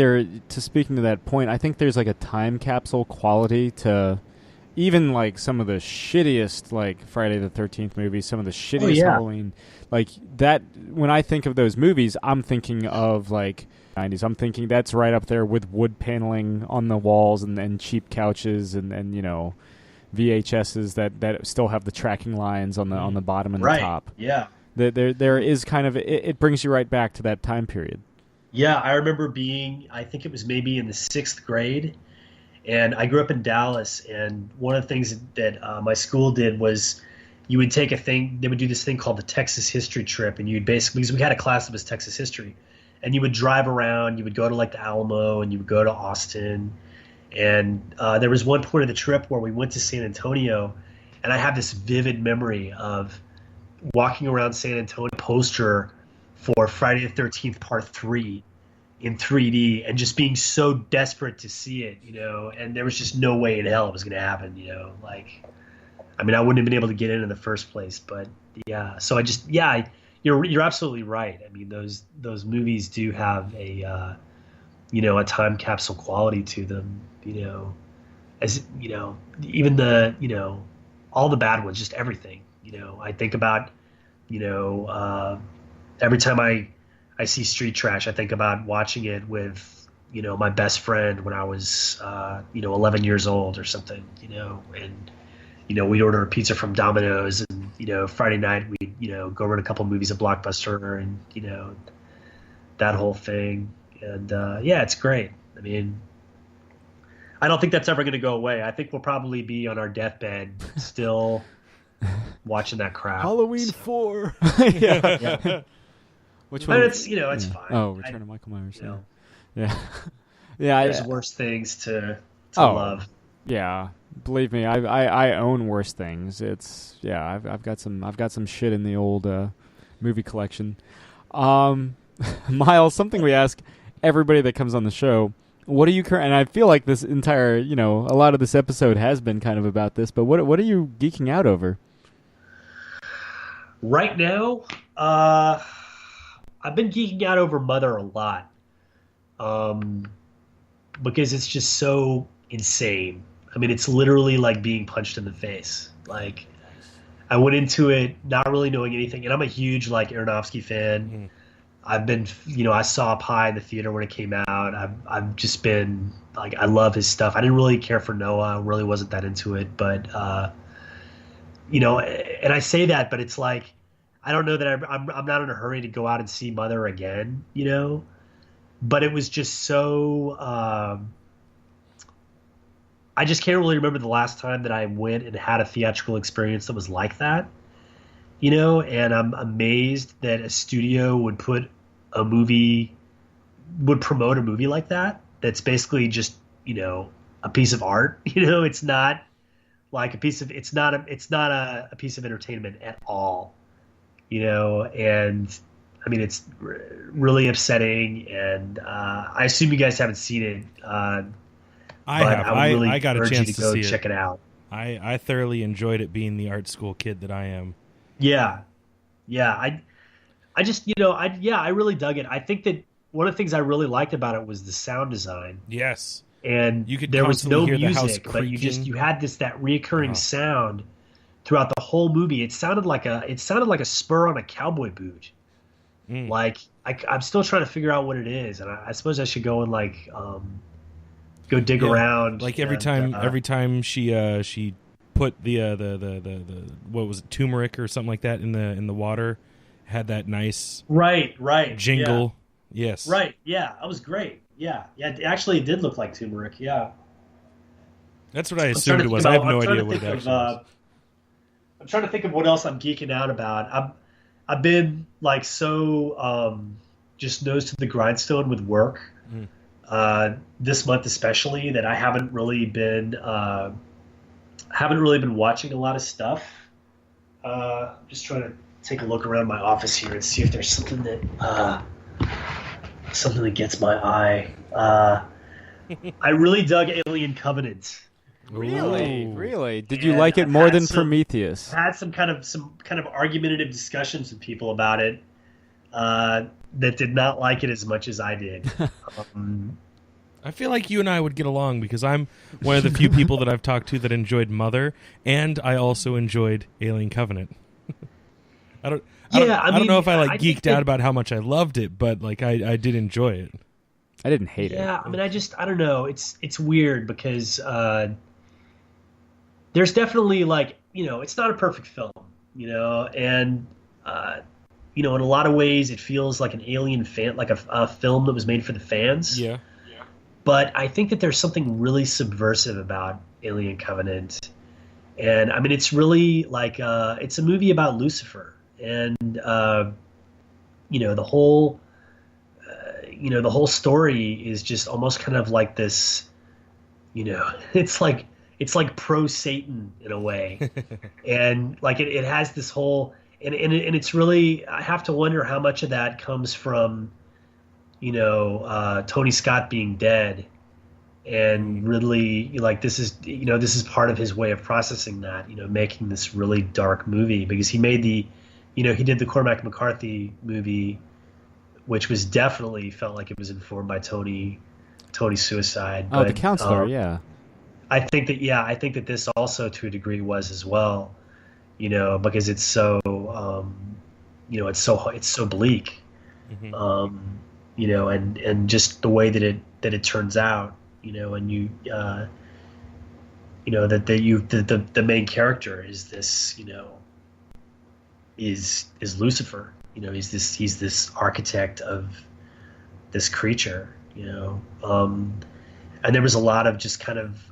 speaking to that point, I think there's like a time capsule quality to even like some of the shittiest like Friday the 13th movies, some of the shittiest Halloween, like that. When I think of those movies, I'm thinking of like 90s. I'm thinking that's right up there with wood paneling on the walls and cheap couches and VHSs that still have the tracking lines on the bottom and the top. Yeah. There is kind of it brings you right back to that time period. Yeah, I remember I think it was maybe in the 6th grade, and I grew up in Dallas, and one of the things that my school did was you would take they would do this thing called the Texas History Trip, and you'd basically, because we had a class that was Texas History, and you would drive around, you would go to like the Alamo, and you would go to Austin, and there was one point of the trip where we went to San Antonio, and I have this vivid memory of walking around San Antonio poster for Friday the 13th Part 3 in 3D and just being so desperate to see it, and there was just no way in hell it was going to happen, like, I mean, I wouldn't have been able to get in the first place, but yeah, so you're absolutely right. I mean, those movies do have a time capsule quality to them, as, even all the bad ones, just everything, I think about, every time I see Street Trash, I think about watching it with, my best friend when I was, 11 years old or something, and, we'd order a pizza from Domino's and, Friday night we'd, go run a couple movies at Blockbuster and, that whole thing. And, it's great. I mean, I don't think that's ever going to go away. I think we'll probably be on our deathbed still watching that crap. Halloween 4. yeah. Which one? But it's it's fine. Oh, Return of Michael Myers. Yeah. There's worse things to love. Yeah, believe me, I own worse things. It's I've got some shit in the old movie collection. Miles, something we ask everybody that comes on the show. What are you and I feel like this entire a lot of this episode has been kind of about this, but what are you geeking out over? Right now, I've been geeking out over Mother a lot, because it's just so insane. I mean, it's literally like being punched in the face. Like, I went into it not really knowing anything, and I'm a huge like Aronofsky fan. Mm. I've been, I saw Pi in the theater when it came out. I've just been like, I love his stuff. I didn't really care for Noah. I really wasn't that into it, but and I say that, but it's like, I don't know that I'm not in a hurry to go out and see Mother again, but it was just so, I just can't really remember the last time that I went and had a theatrical experience that was like that, and I'm amazed that a studio would promote a movie like that. That's basically just, a piece of art, it's not like it's not a piece of entertainment at all. And I mean, it's really upsetting, and I assume you guys haven't seen it. I have. I got a urge chance you to go see check it. it out. I thoroughly enjoyed it, being the art school kid that I am. Yeah. I just, I really dug it. I think that one of the things I really liked about it was the sound design. Yes. And there was no music, but you had that reoccurring sound throughout the whole movie. It sounded like a spur on a cowboy boot. Like I'm still trying to figure out what it is, and I suppose I should go and go dig around. Like every time she put the what was it, turmeric or something like that in the water, had that nice right jingle. Yeah. Yes. Right. Yeah, that was great. Yeah. It did look like turmeric. Yeah. That's what I assumed it was. I have no idea what it actually was. I'm trying to think of what else I'm geeking out about. I've been like so just nose to the grindstone with work this month especially that I haven't really been watching a lot of stuff. Just trying to take a look around my office here and see if there's something that gets my eye. I really dug Alien Covenant. Really? Did you And like it I've more had than some- Prometheus? I had some kind of argumentative discussions with people about it that did not like it as much as I did. I feel like you and I would get along because I'm one of the few people that I've talked to that enjoyed Mother, and I also enjoyed Alien Covenant. I don't know if I geeked out about how much I loved it, but like I did enjoy it. I didn't hate it. Yeah, I mean, I don't know. It's weird because there's definitely it's not a perfect film, and in a lot of ways it feels like an Alien fan, like a film that was made for the fans. Yeah. But I think that there's something really subversive about Alien Covenant, and I mean, it's really like it's a movie about Lucifer, and the whole. The whole story is just almost kind of like this, it's like pro Satan in a way. And like it has this whole, and it's really, I have to wonder how much of that comes from, Tony Scott being dead and Ridley, this is part of his way of processing that, making this really dark movie because he made he did the Cormac McCarthy movie, which was definitely felt like it was informed by Tony's suicide. Oh, The Counselor, yeah. I think that this also to a degree was as well, because it's so, it's so bleak, Mm-hmm. and just the way that it turns out, and that the main character is this, is Lucifer. He's this architect of this creature, and there was a lot of just kind of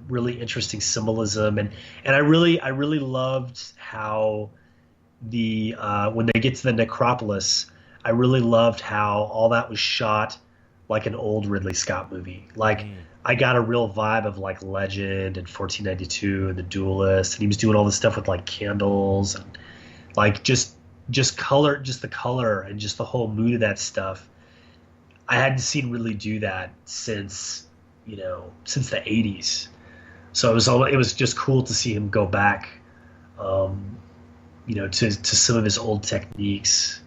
really interesting symbolism, and I really loved how when they get to the necropolis, I really loved how all that was shot like an old Ridley Scott movie. I got a real vibe of like Legend and 1492 and The Duelist, and he was doing all this stuff with like candles and like just color, just the color and just the whole mood of that stuff. I hadn't seen Ridley do that since the 80s. So it was just cool to see him go back, to some of his old techniques.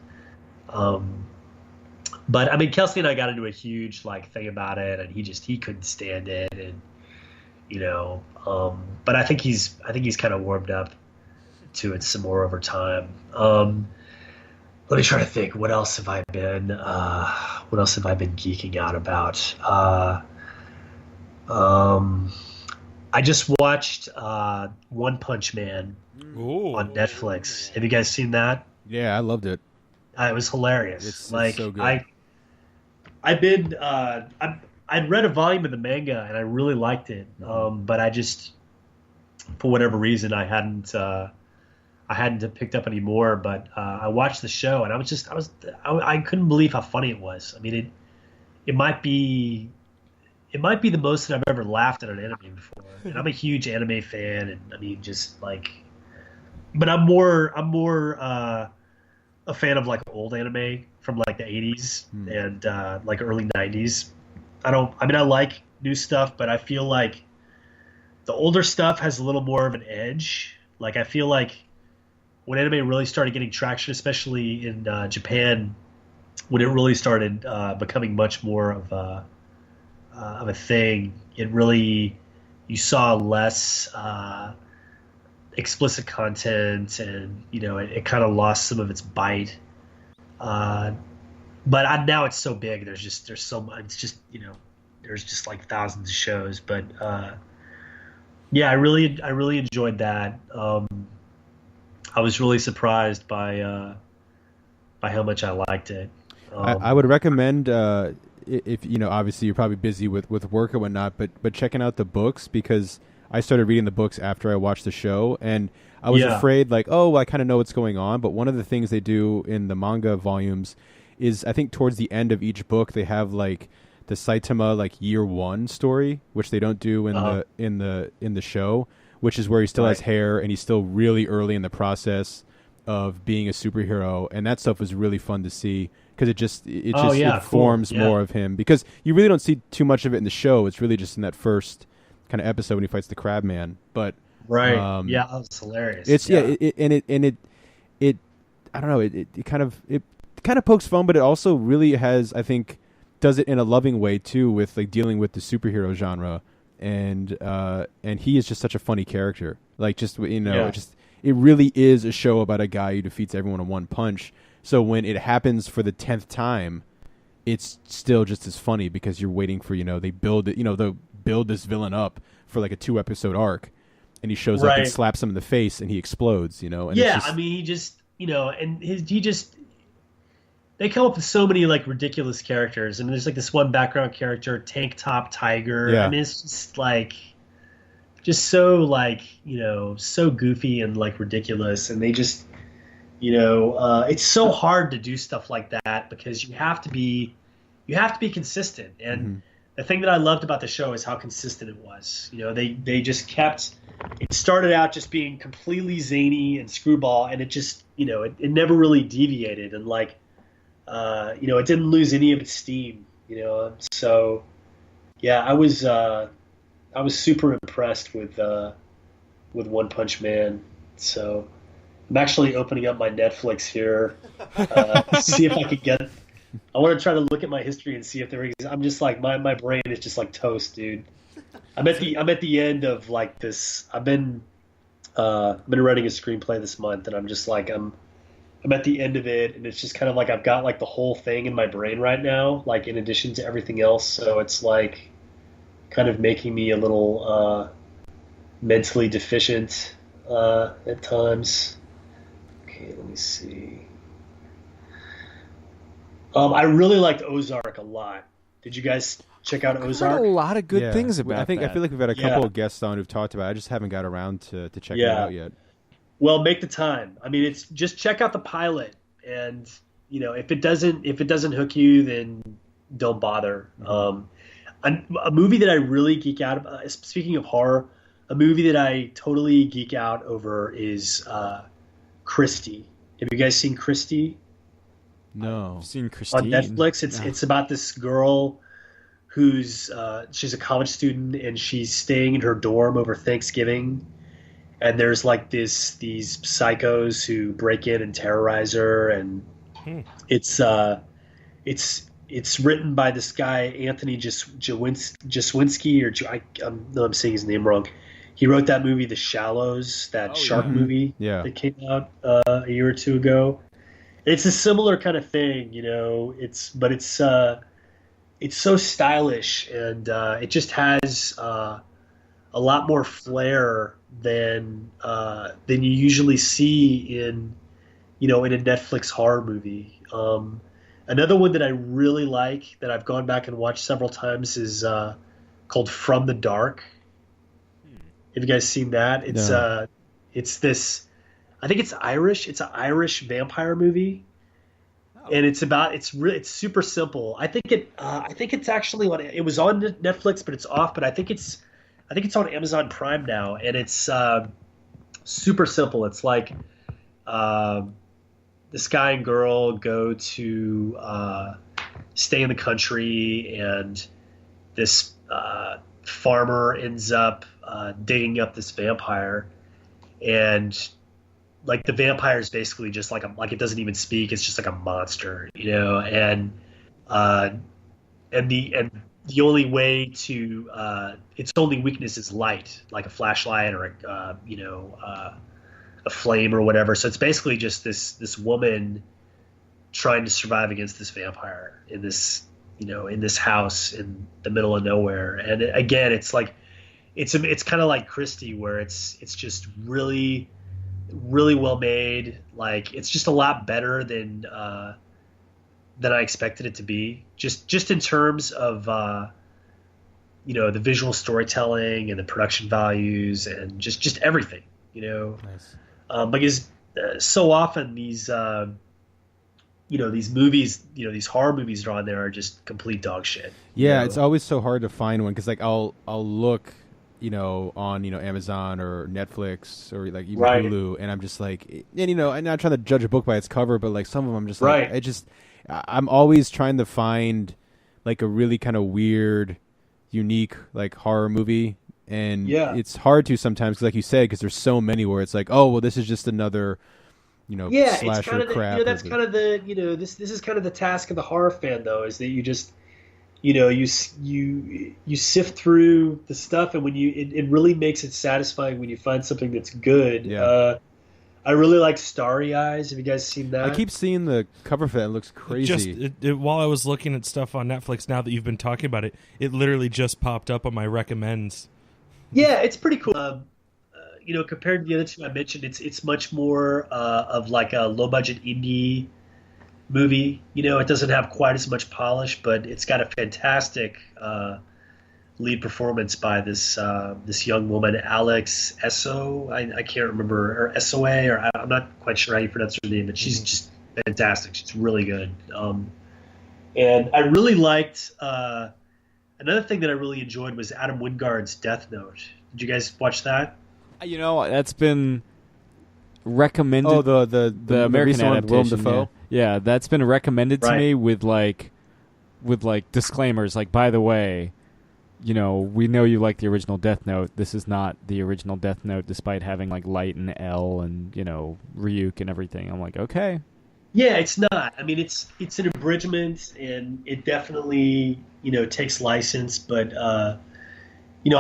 But I mean, Kelsey and I got into a huge thing about it, and he couldn't stand it, and but I think he's kind of warmed up to it some more over time. Let me try to think. What else have I been geeking out about? I just watched One Punch Man on Netflix. Have you guys seen that? Yeah, I loved it. It was hilarious. It's so good. I'd read a volume of the manga and I really liked it, but I just, for whatever reason, I hadn't picked up any more. But I watched the show and I couldn't believe how funny it was. I mean, it might be the most that I've ever laughed at an anime before. And I'm a huge anime fan, and I mean, but I'm more a fan of old anime from the 80s and early 90s. I like new stuff, but I feel like the older stuff has a little more of an edge. I feel like when anime really started getting traction, especially in Japan, when it really started becoming much more of a thing, you saw less explicit content, and it kind of lost some of its bite. But now it's so big. There's so much. It's just there's just like thousands of shows. But yeah, I really enjoyed that. I was really surprised by how much I liked it. I would recommend if obviously you're probably busy with work or whatnot, but checking out the books, because I started reading the books after I watched the show, and I was afraid like, oh, I kind of know what's going on. But one of the things they do in the manga volumes is, I think towards the end of each book they have like the Saitama like year one story, which they don't do in the show, which is where he still has hair and he's still really early in the process of being a superhero, and that stuff was really fun to see, because it forms more of him, because you really don't see too much of it in the show. It's really just in that first kind of episode when he fights the Crab Man. But that was hilarious. It's it I don't know, it kind of pokes fun, but it also really has, I think, does it in a loving way too, with like dealing with the superhero genre, and he is just such a funny character. Like, just it really is a show about a guy who defeats everyone in one punch. So when it happens for the 10th time, it's still just as funny, because you're waiting for, they build it, they'll build this villain up for like a 2-episode arc, and he shows up and slaps him in the face and he explodes, and I mean, he just, they come up with so many like ridiculous characters. I mean, there's like this one background character, Tank Top Tiger. Yeah. I mean, it's just like, so like, so goofy and like ridiculous. And they just, it's so hard to do stuff like that, because you have to be consistent. And the thing that I loved about the show is how consistent it was. They just kept, it started out just being completely zany and screwball, and it just, it never really deviated. And like, it didn't lose any of its steam, So yeah, I was super impressed with One Punch Man. So I'm actually opening up my Netflix here to see if I could get. I want to try to look at my history and see if there is. I'm just like, my brain is just like toast, dude. I'm at the end of like this. I've been writing a screenplay this month, and I'm just like I'm at the end of it, and it's just kind of like I've got like the whole thing in my brain right now, like in addition to everything else. So it's like kind of making me a little mentally deficient at times. Okay, let me see. I really liked Ozark a lot. Did you guys check out Ozark? I've heard a lot of good things about I feel like we've had a couple of guests on who've talked about it. I just haven't got around to checking it out yet. Well, make the time. I mean, it's just check out the pilot, and if it doesn't hook you, then don't bother. A movie that I really geek out about, speaking of horror, a movie that I totally geek out over is Christie. Have you guys seen Christie? No. I've seen Christine on Netflix. It's about this girl who's she's a college student, and she's staying in her dorm over Thanksgiving. And there's like these psychos who break in and terrorize her, and it's written by this guy Anthony Jaswinski, I'm saying his name wrong. He wrote that movie The Shallows, that shark movie that came out a year or two ago. It's a similar kind of thing, It's so stylish, and it just has a lot more flair than you usually see in a Netflix horror movie. Another one that I really like, that I've gone back and watched several times, is called From the Dark. Have you guys seen that? It's this. I think it's Irish. It's an Irish vampire movie, and it's super simple. I think it's actually it was on Netflix, but it's off. But I think it's on Amazon Prime now, and it's super simple. It's like this guy and girl go to stay in the country, and this farmer ends up digging up this vampire, and like the vampire is basically just like it doesn't even speak. It's just like a monster, and the only way to its only weakness is light, like a flashlight or a flame or whatever. So it's basically just this woman trying to survive against this vampire in this in this house in the middle of nowhere. And again, it's like it's kind of like Christie, where it's just really really well made. Like it's just a lot better than I expected it to be. Just in terms of the visual storytelling and the production values and just everything. Nice. Because so often these these movies, these horror movies that are on there are just complete dog shit. Yeah, it's always so hard to find one because like I'll look, on Amazon or Netflix or like even Right. Hulu, and I'm just like, and I'm not trying to judge a book by its cover, but like some of them, I'm just like, Right. I'm always trying to find like a really kind of weird, unique like horror movie, and Yeah. it's hard to sometimes, 'cause like you said, because there's so many where it's like, oh well, this is just another, Yeah, it's slasher kind of crap. that's kind of the this is kind of the task of the horror fan, though, is that you just you sift through the stuff, and when it really makes it satisfying when you find something that's good. Yeah. I really like Starry Eyes. Have you guys seen that? I keep seeing the cover for that. It looks crazy. While I was looking at stuff on Netflix, now that you've been talking about it, it literally just popped up on my recommends. Yeah, it's pretty cool. Compared to the other two I mentioned, it's much more of like a low budget indie movie. It doesn't have quite as much polish, but it's got a fantastic lead performance by this young woman, Alex Esso. I can't remember, or Soa, or I'm not quite sure how you pronounce her name, but she's just fantastic. She's really good. And I really liked another thing that I really enjoyed was Adam Wingard's Death Note. Did you guys watch that? That's been recommended. Oh, the American recent one with Willem adaptation. Dafoe? Yeah, that's been recommended to Right. me with disclaimers, like, by the way, we know you like the original Death Note. This is not the original Death Note, despite having like Light and L and Ryuk and everything. I'm like, okay. Yeah, it's not. I mean, it's an abridgment, and it definitely takes license. But I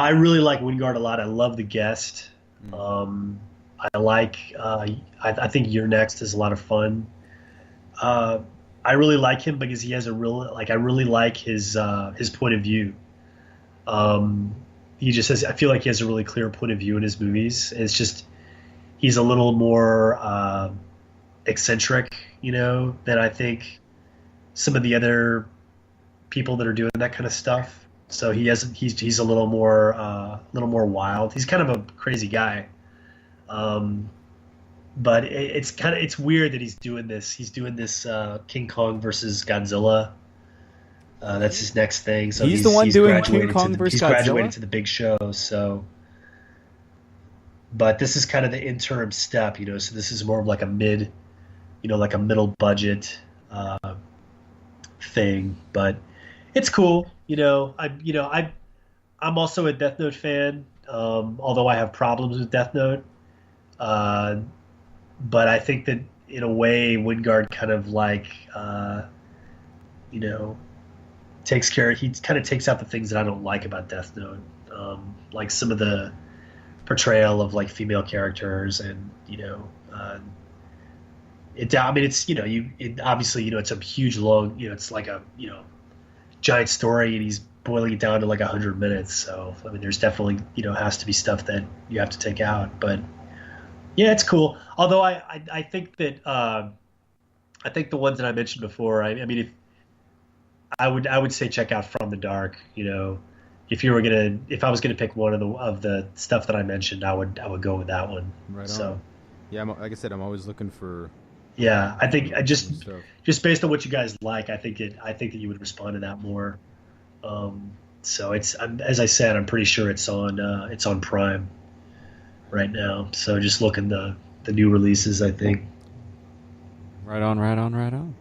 really like Wingard a lot. I love The Guest. I like. I think You're Next is a lot of fun. I really like him because he has a real I really like his point of view. He just has. I feel like he has a really clear point of view in his movies. It's just he's a little more eccentric, than I think some of the other people that are doing that kind of stuff. So he's a little more wild. He's kind of a crazy guy. But it's weird that he's doing this. He's doing this King Kong versus Godzilla. That's his next thing. So He's the one doing graduated King Kong to the, versus He's graduated Godzilla? to the big show. So, but this is kind of the interim step, So this is more of like a like a middle budget thing. But it's cool, I'm also a Death Note fan, although I have problems with Death Note. But I think that in a way, Wingard kind of like, takes care. He kind of takes out the things that I don't like about Death Note, like some of the portrayal of like female characters, and I mean, it's obviously it's a huge long, it's like a giant story, and he's boiling it down to like 100 minutes. So I mean, there's definitely has to be stuff that you have to take out, but. Yeah, it's cool. Although I think that I think the ones that I mentioned before. I mean, if I would say check out From the Dark. If I was gonna pick one of the stuff that I mentioned, I would go with that one. Right So on. Yeah, like I said, I'm always looking for yeah, I think I just stuff. based on what you guys like, I think that you would respond to that more. So as I said, I'm pretty sure it's on Prime right now. So just look in the new releases, I think. Right on.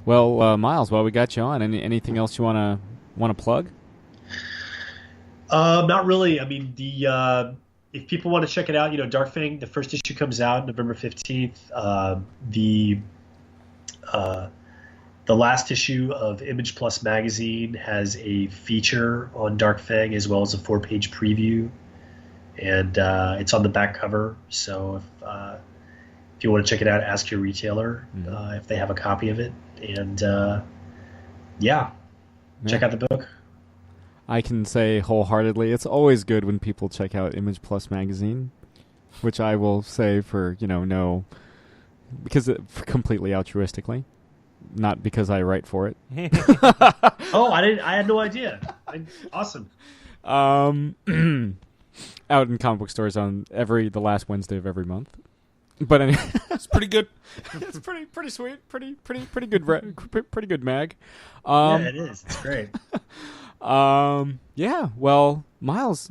Well, Miles, while we got you on, anything else you want to plug? Not really. I mean, if people want to check it out, Dark Fang, the first issue comes out November 15th. The last issue of Image Plus magazine has a feature on Dark Fang as well as a 4-page preview, and it's on the back cover. So if you want to check it out, ask your retailer if they have a copy of it. And yeah. check out the book. I can say wholeheartedly, it's always good when people check out Image Plus magazine, which I will say for because completely altruistically, not because I write for it. Oh, I had no idea. Awesome. Out in comic book stores on the last Wednesday of every month. But anyway, It's pretty good. it's pretty sweet, pretty good, pretty good mag. Yeah, it is. It's great. Yeah. Well, Miles,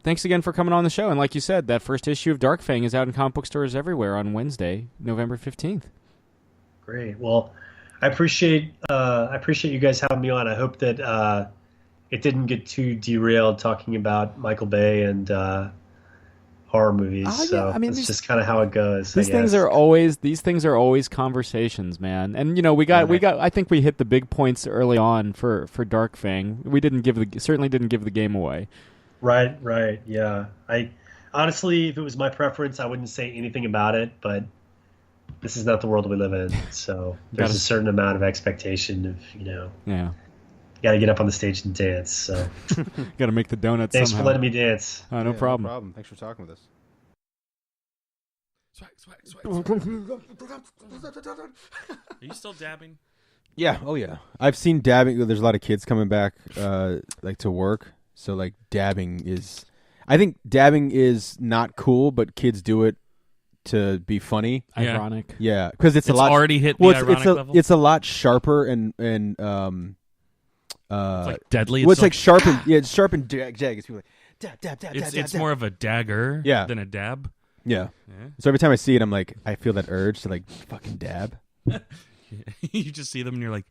thanks again for coming on the show. And like you said, that first issue of Dark Fang is out in comic book stores everywhere on Wednesday, November 15th. Great. Well, I appreciate you guys having me on. I hope that it didn't get too derailed talking about Michael Bay and horror movies. Oh, yeah. So I mean, it's just kind of how it goes. These things are always conversations, man. And we got I think we hit the big points early on for Dark Fang. We certainly didn't give the game away. Right. Yeah. I honestly, if it was my preference, I wouldn't say anything about it, but this is not the world we live in. So there's a certain amount of expectation of, Yeah. got to get up on the stage and dance. So Got to make the donuts thanks somehow. for letting me dance. No Yeah, problem. No problem. Thanks for talking with us. Are you still dabbing? Yeah. Oh yeah. I've seen dabbing. There's a lot of kids coming back, like to work. So like dabbing is, I think dabbing is not cool, but kids do it to be funny. Yeah. Ironic. Yeah, because it's a It's lot. already hit the Well, ironic level. it's a lot sharper and It's like deadly. well, it's like sharp and it's sharp and jagged. It's people like dab dab dab dab. it's dab. more of a dagger than a dab. Yeah. Yeah. So every time I see it, I'm like, I feel that urge to like fucking dab. You just see them and you're like,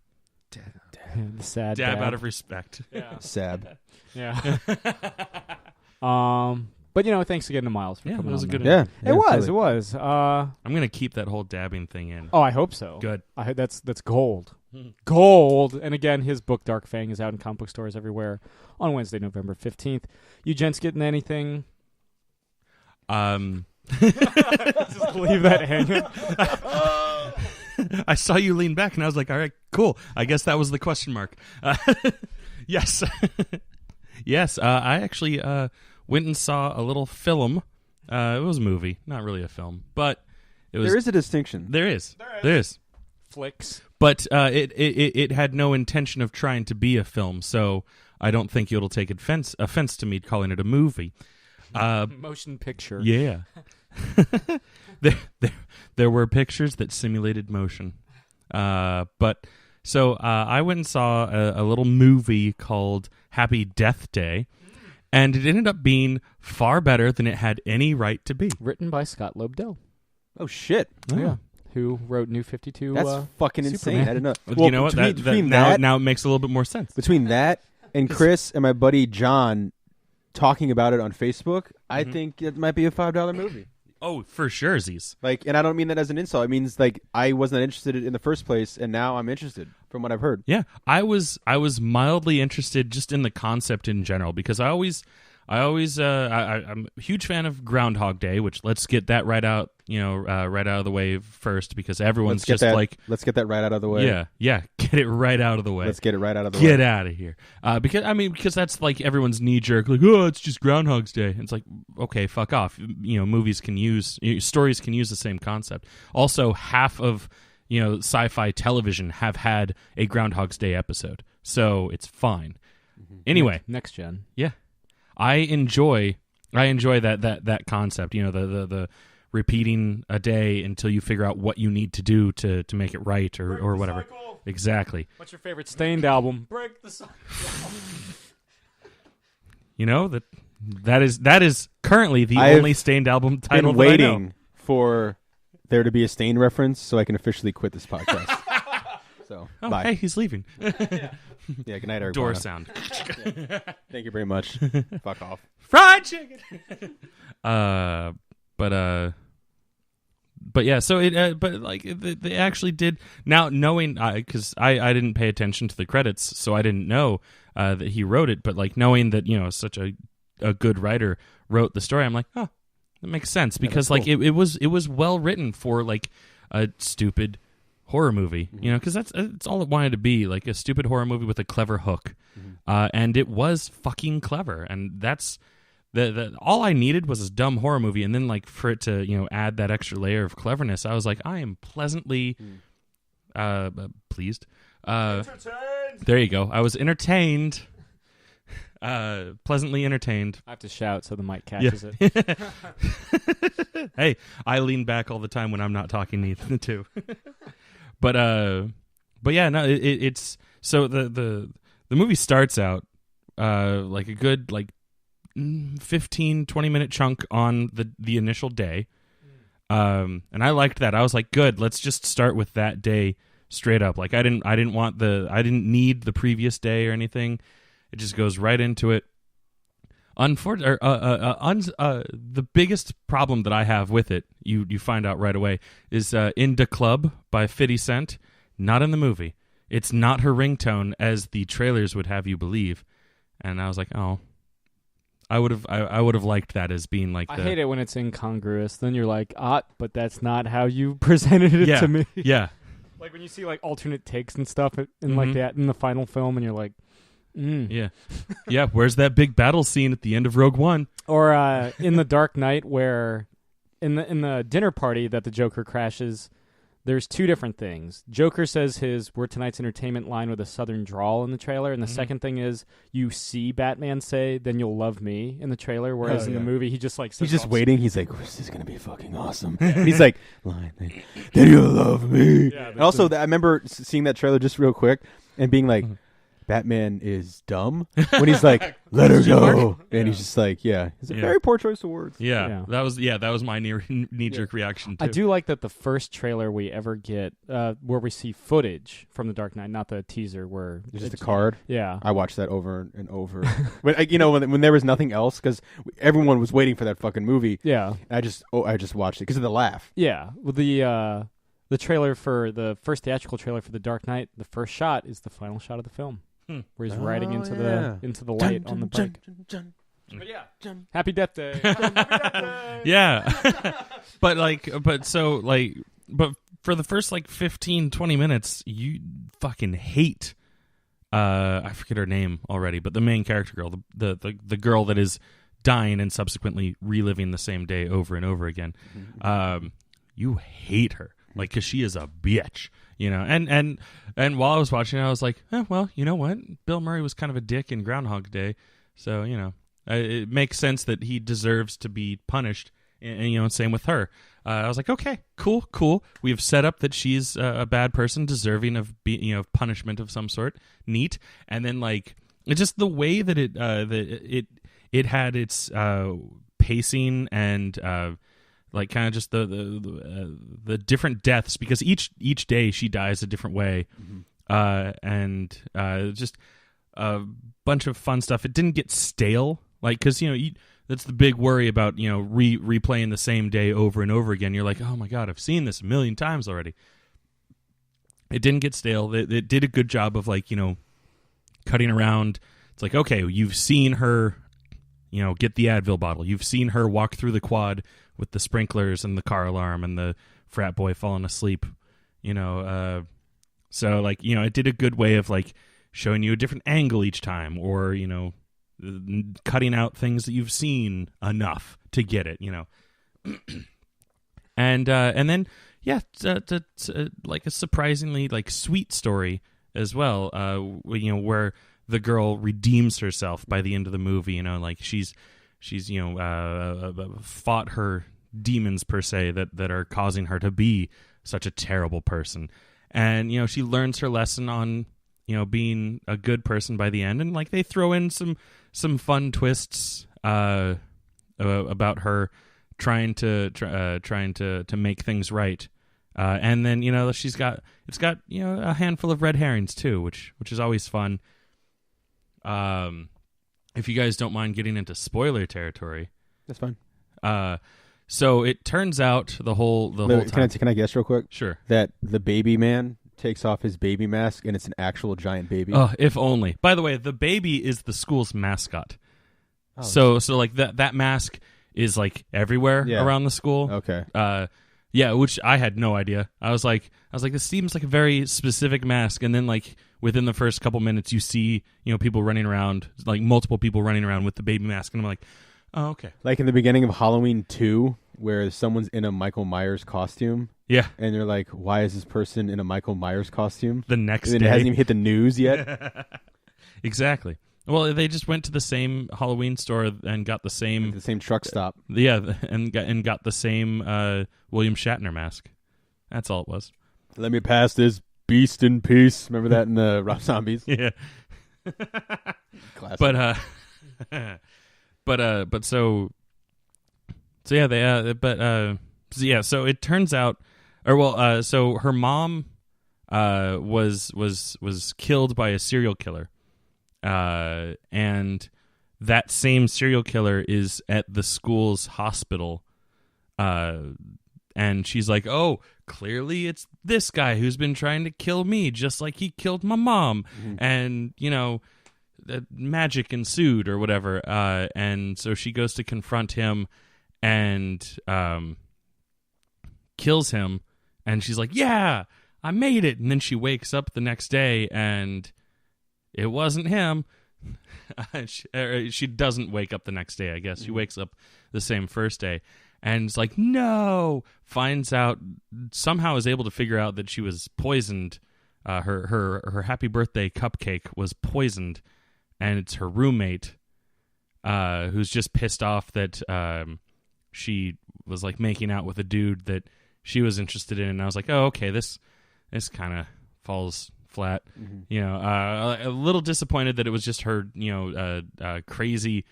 The sad dab out of respect. Yeah. Sab. Yeah. But thanks again to Miles for Yeah, coming that was on a good there. Yeah. It was. totally. It was. I'm gonna keep that whole dabbing thing in. Oh, I hope so. Good. That's gold. Gold. And again, his book Dark Fang is out in comic book stores everywhere on Wednesday, November 15th. You gents getting anything? Just leave that hanging. I saw you lean back and I was like, all right, cool. I guess that was the question mark. Yes. Yes. I actually went and saw a little film. It was a movie, not really a film, but it was. There is a distinction. There is. Flicks. But it had no intention of trying to be a film, so I don't think it'll take offense to me calling it a movie. Motion picture. Yeah. there were pictures that simulated motion. But so I went and saw a little movie called Happy Death Day, and it ended up being far better than it had any right to be. Written by Scott Lobdell. Oh shit. Yeah. Who wrote New 52? That's fucking insane. Superman. I didn't know. Well, you know what? Between Now it makes a little bit more sense. between that and Chris and my buddy John talking about it on Facebook, I think it might be a $5 movie. Oh, for sure, Z's. Like, and I don't mean that as an insult. It means like I wasn't interested in the first place, and now I'm interested from what I've heard. Yeah, I was mildly interested just in the concept in general because I'm a huge fan of Groundhog Day, which let's get that right out of the way first because everyone's Let's get like, let's get that right out of the way. yeah, get it right out of the way. Let's get it right out of the way. Get out of here. Because that's like everyone's knee jerk, like, oh, it's just Groundhog's Day. It's like, okay, fuck off. Stories can use the same concept. Also, half of sci-fi television have had a Groundhog's Day episode, so it's fine. Anyway, Next gen. yeah, I enjoy that concept. The repeating a day until you figure out what you need to do to make it right or whatever. Cycle. Exactly. What's your favorite Stained album? Break the cycle. That is currently the I've only Stained album title Been that I know. waiting for there to be a Stain reference so I can officially quit this podcast. So Oh, bye. hey, he's leaving. Yeah, good night, everyone. Door sound. Thank you very much. Fuck off. Fried chicken. But yeah. So they actually did. Now knowing because I didn't pay attention to the credits, so I didn't know that he wrote it. But like knowing that such a good writer wrote the story, I'm like, oh, that makes sense because that's like it was well written for like a stupid horror movie, because it's all it wanted to be, like a stupid horror movie with a clever hook, and it was fucking clever, and that's the all I needed was a dumb horror movie, and then like for it to add that extra layer of cleverness, I was like, I am pleasantly pleased. There you go. I was entertained. Pleasantly entertained. I have to shout so the mic catches it. Hey, I lean back all the time when I'm not talking too. But yeah, no, it's so the movie starts out like a good 15-20 minute chunk on the initial day. And I liked that. I was like, good, let's just start with that day straight up. Like I didn't need the previous day or anything. It just goes right into it. The biggest problem that I have with it, you find out right away, is In Da Club by 50 Cent, not in the movie. It's not her ringtone as the trailers would have you believe. And I was like, oh, I would have liked that as being like I hate it when it's incongruous. Then you're like, but that's not how you presented it to me. Yeah. Like when you see like alternate takes and stuff and like that in the final film, and you're like, yeah. Yeah, where's that big battle scene at the end of Rogue One? Or in The Dark Knight, where in the dinner party that the Joker crashes, there's two different things. Joker says his "We're tonight's entertainment" line with a southern drawl in the trailer, and the second thing is you see Batman say, "Then you'll love me" in the trailer, whereas in the movie he just like he's just waiting. He's like, "This is gonna be fucking awesome." He's like, "Then you'll love me." Yeah, and also, I remember seeing that trailer just real quick and being like, Batman is dumb when he's like, "Let her go," and he's just like, it's a very poor choice of words. Yeah. That was my knee-jerk reaction too. I do like that the first trailer we ever get, where we see footage from The Dark Knight, not the teaser, where it's just a card. Yeah, I watched that over and over. But when there was nothing else, because everyone was waiting for that fucking movie. Yeah, I just watched it because of the laugh. Yeah, well, the trailer for the first theatrical trailer for The Dark Knight, the first shot is the final shot of the film. Where he's riding into the light on the bike. But yeah, Happy Death Day. Happy Death Day. Yeah. but for the first 15-20 minutes, you fucking hate I forget her name already, but the main character girl, the girl that is dying and subsequently reliving the same day over and over again. You hate her. Because she is a bitch, and while I was watching it, I was like, well, you know what? Bill Murray was kind of a dick in Groundhog Day, so it makes sense that he deserves to be punished, and same with her. I was like, okay, cool. We have set up that she's a bad person, deserving of punishment of some sort. Neat, and then it's just the way that it had its pacing and. Kind of just the different deaths, because each day she dies a different way, and just a bunch of fun stuff. It didn't get stale, because that's the big worry about replaying the same day over and over again. You're like, oh my god, I've seen this a million times already. It didn't get stale. It did a good job of cutting around. It's like, okay, you've seen her, get the Advil bottle. You've seen her walk through the quad with the sprinklers and the car alarm and the frat boy falling asleep, so it did a good way of showing you a different angle each time, or cutting out things that you've seen enough to get it, and then it's a surprisingly sweet story as well, where the girl redeems herself by the end of the movie, she's fought her demons per se that are causing her to be such a terrible person, and she learns her lesson on being a good person by the end, and they throw in some fun twists about her trying to make things right, and then it's got a handful of red herrings too, which is always fun. If you guys don't mind getting into spoiler territory, that's fine. So it turns out the whole time. Can I guess real quick? Sure. That the baby man takes off his baby mask and it's an actual giant baby. Oh, if only. By the way, the baby is the school's mascot. Oh. So that mask is everywhere around the school. Okay. Yeah, which I had no idea. I was like, this seems like a very specific mask, and then like within the first couple minutes, you see people running around, like multiple people running around with the baby mask, and I'm like, oh, okay. Like in the beginning of Halloween 2, where someone's in a Michael Myers costume. Yeah. And you're like, why is this person in a Michael Myers costume? The next and day. It hasn't even hit the news yet. Exactly. Well, they just went to the same Halloween store and got the same truck stop. Yeah, and got the same William Shatner mask. That's all it was. Let me pass this beast in peace. Remember that in the Rob Zombies? Yeah. Classic. But so yeah, so it turns out, so her mom was killed by a serial killer. And that same serial killer is at the school's hospital. And she's like, oh, clearly it's this guy who's been trying to kill me, just like he killed my mom. Mm-hmm. And, magic ensued or whatever. And so she goes to confront him and kills him. And she's like, yeah, I made it. And then she wakes up the next day and it wasn't him. She doesn't wake up the next day, I guess. She wakes up the same first day. And it's like, no. Finds out, somehow is able to figure out that she was poisoned. Her happy birthday cupcake was poisoned. And it's her roommate who's just pissed off that she was like making out with a dude that she was interested in. And I was like, oh, okay, this kind of falls flat. Mm-hmm. A little disappointed that it was just her, crazy,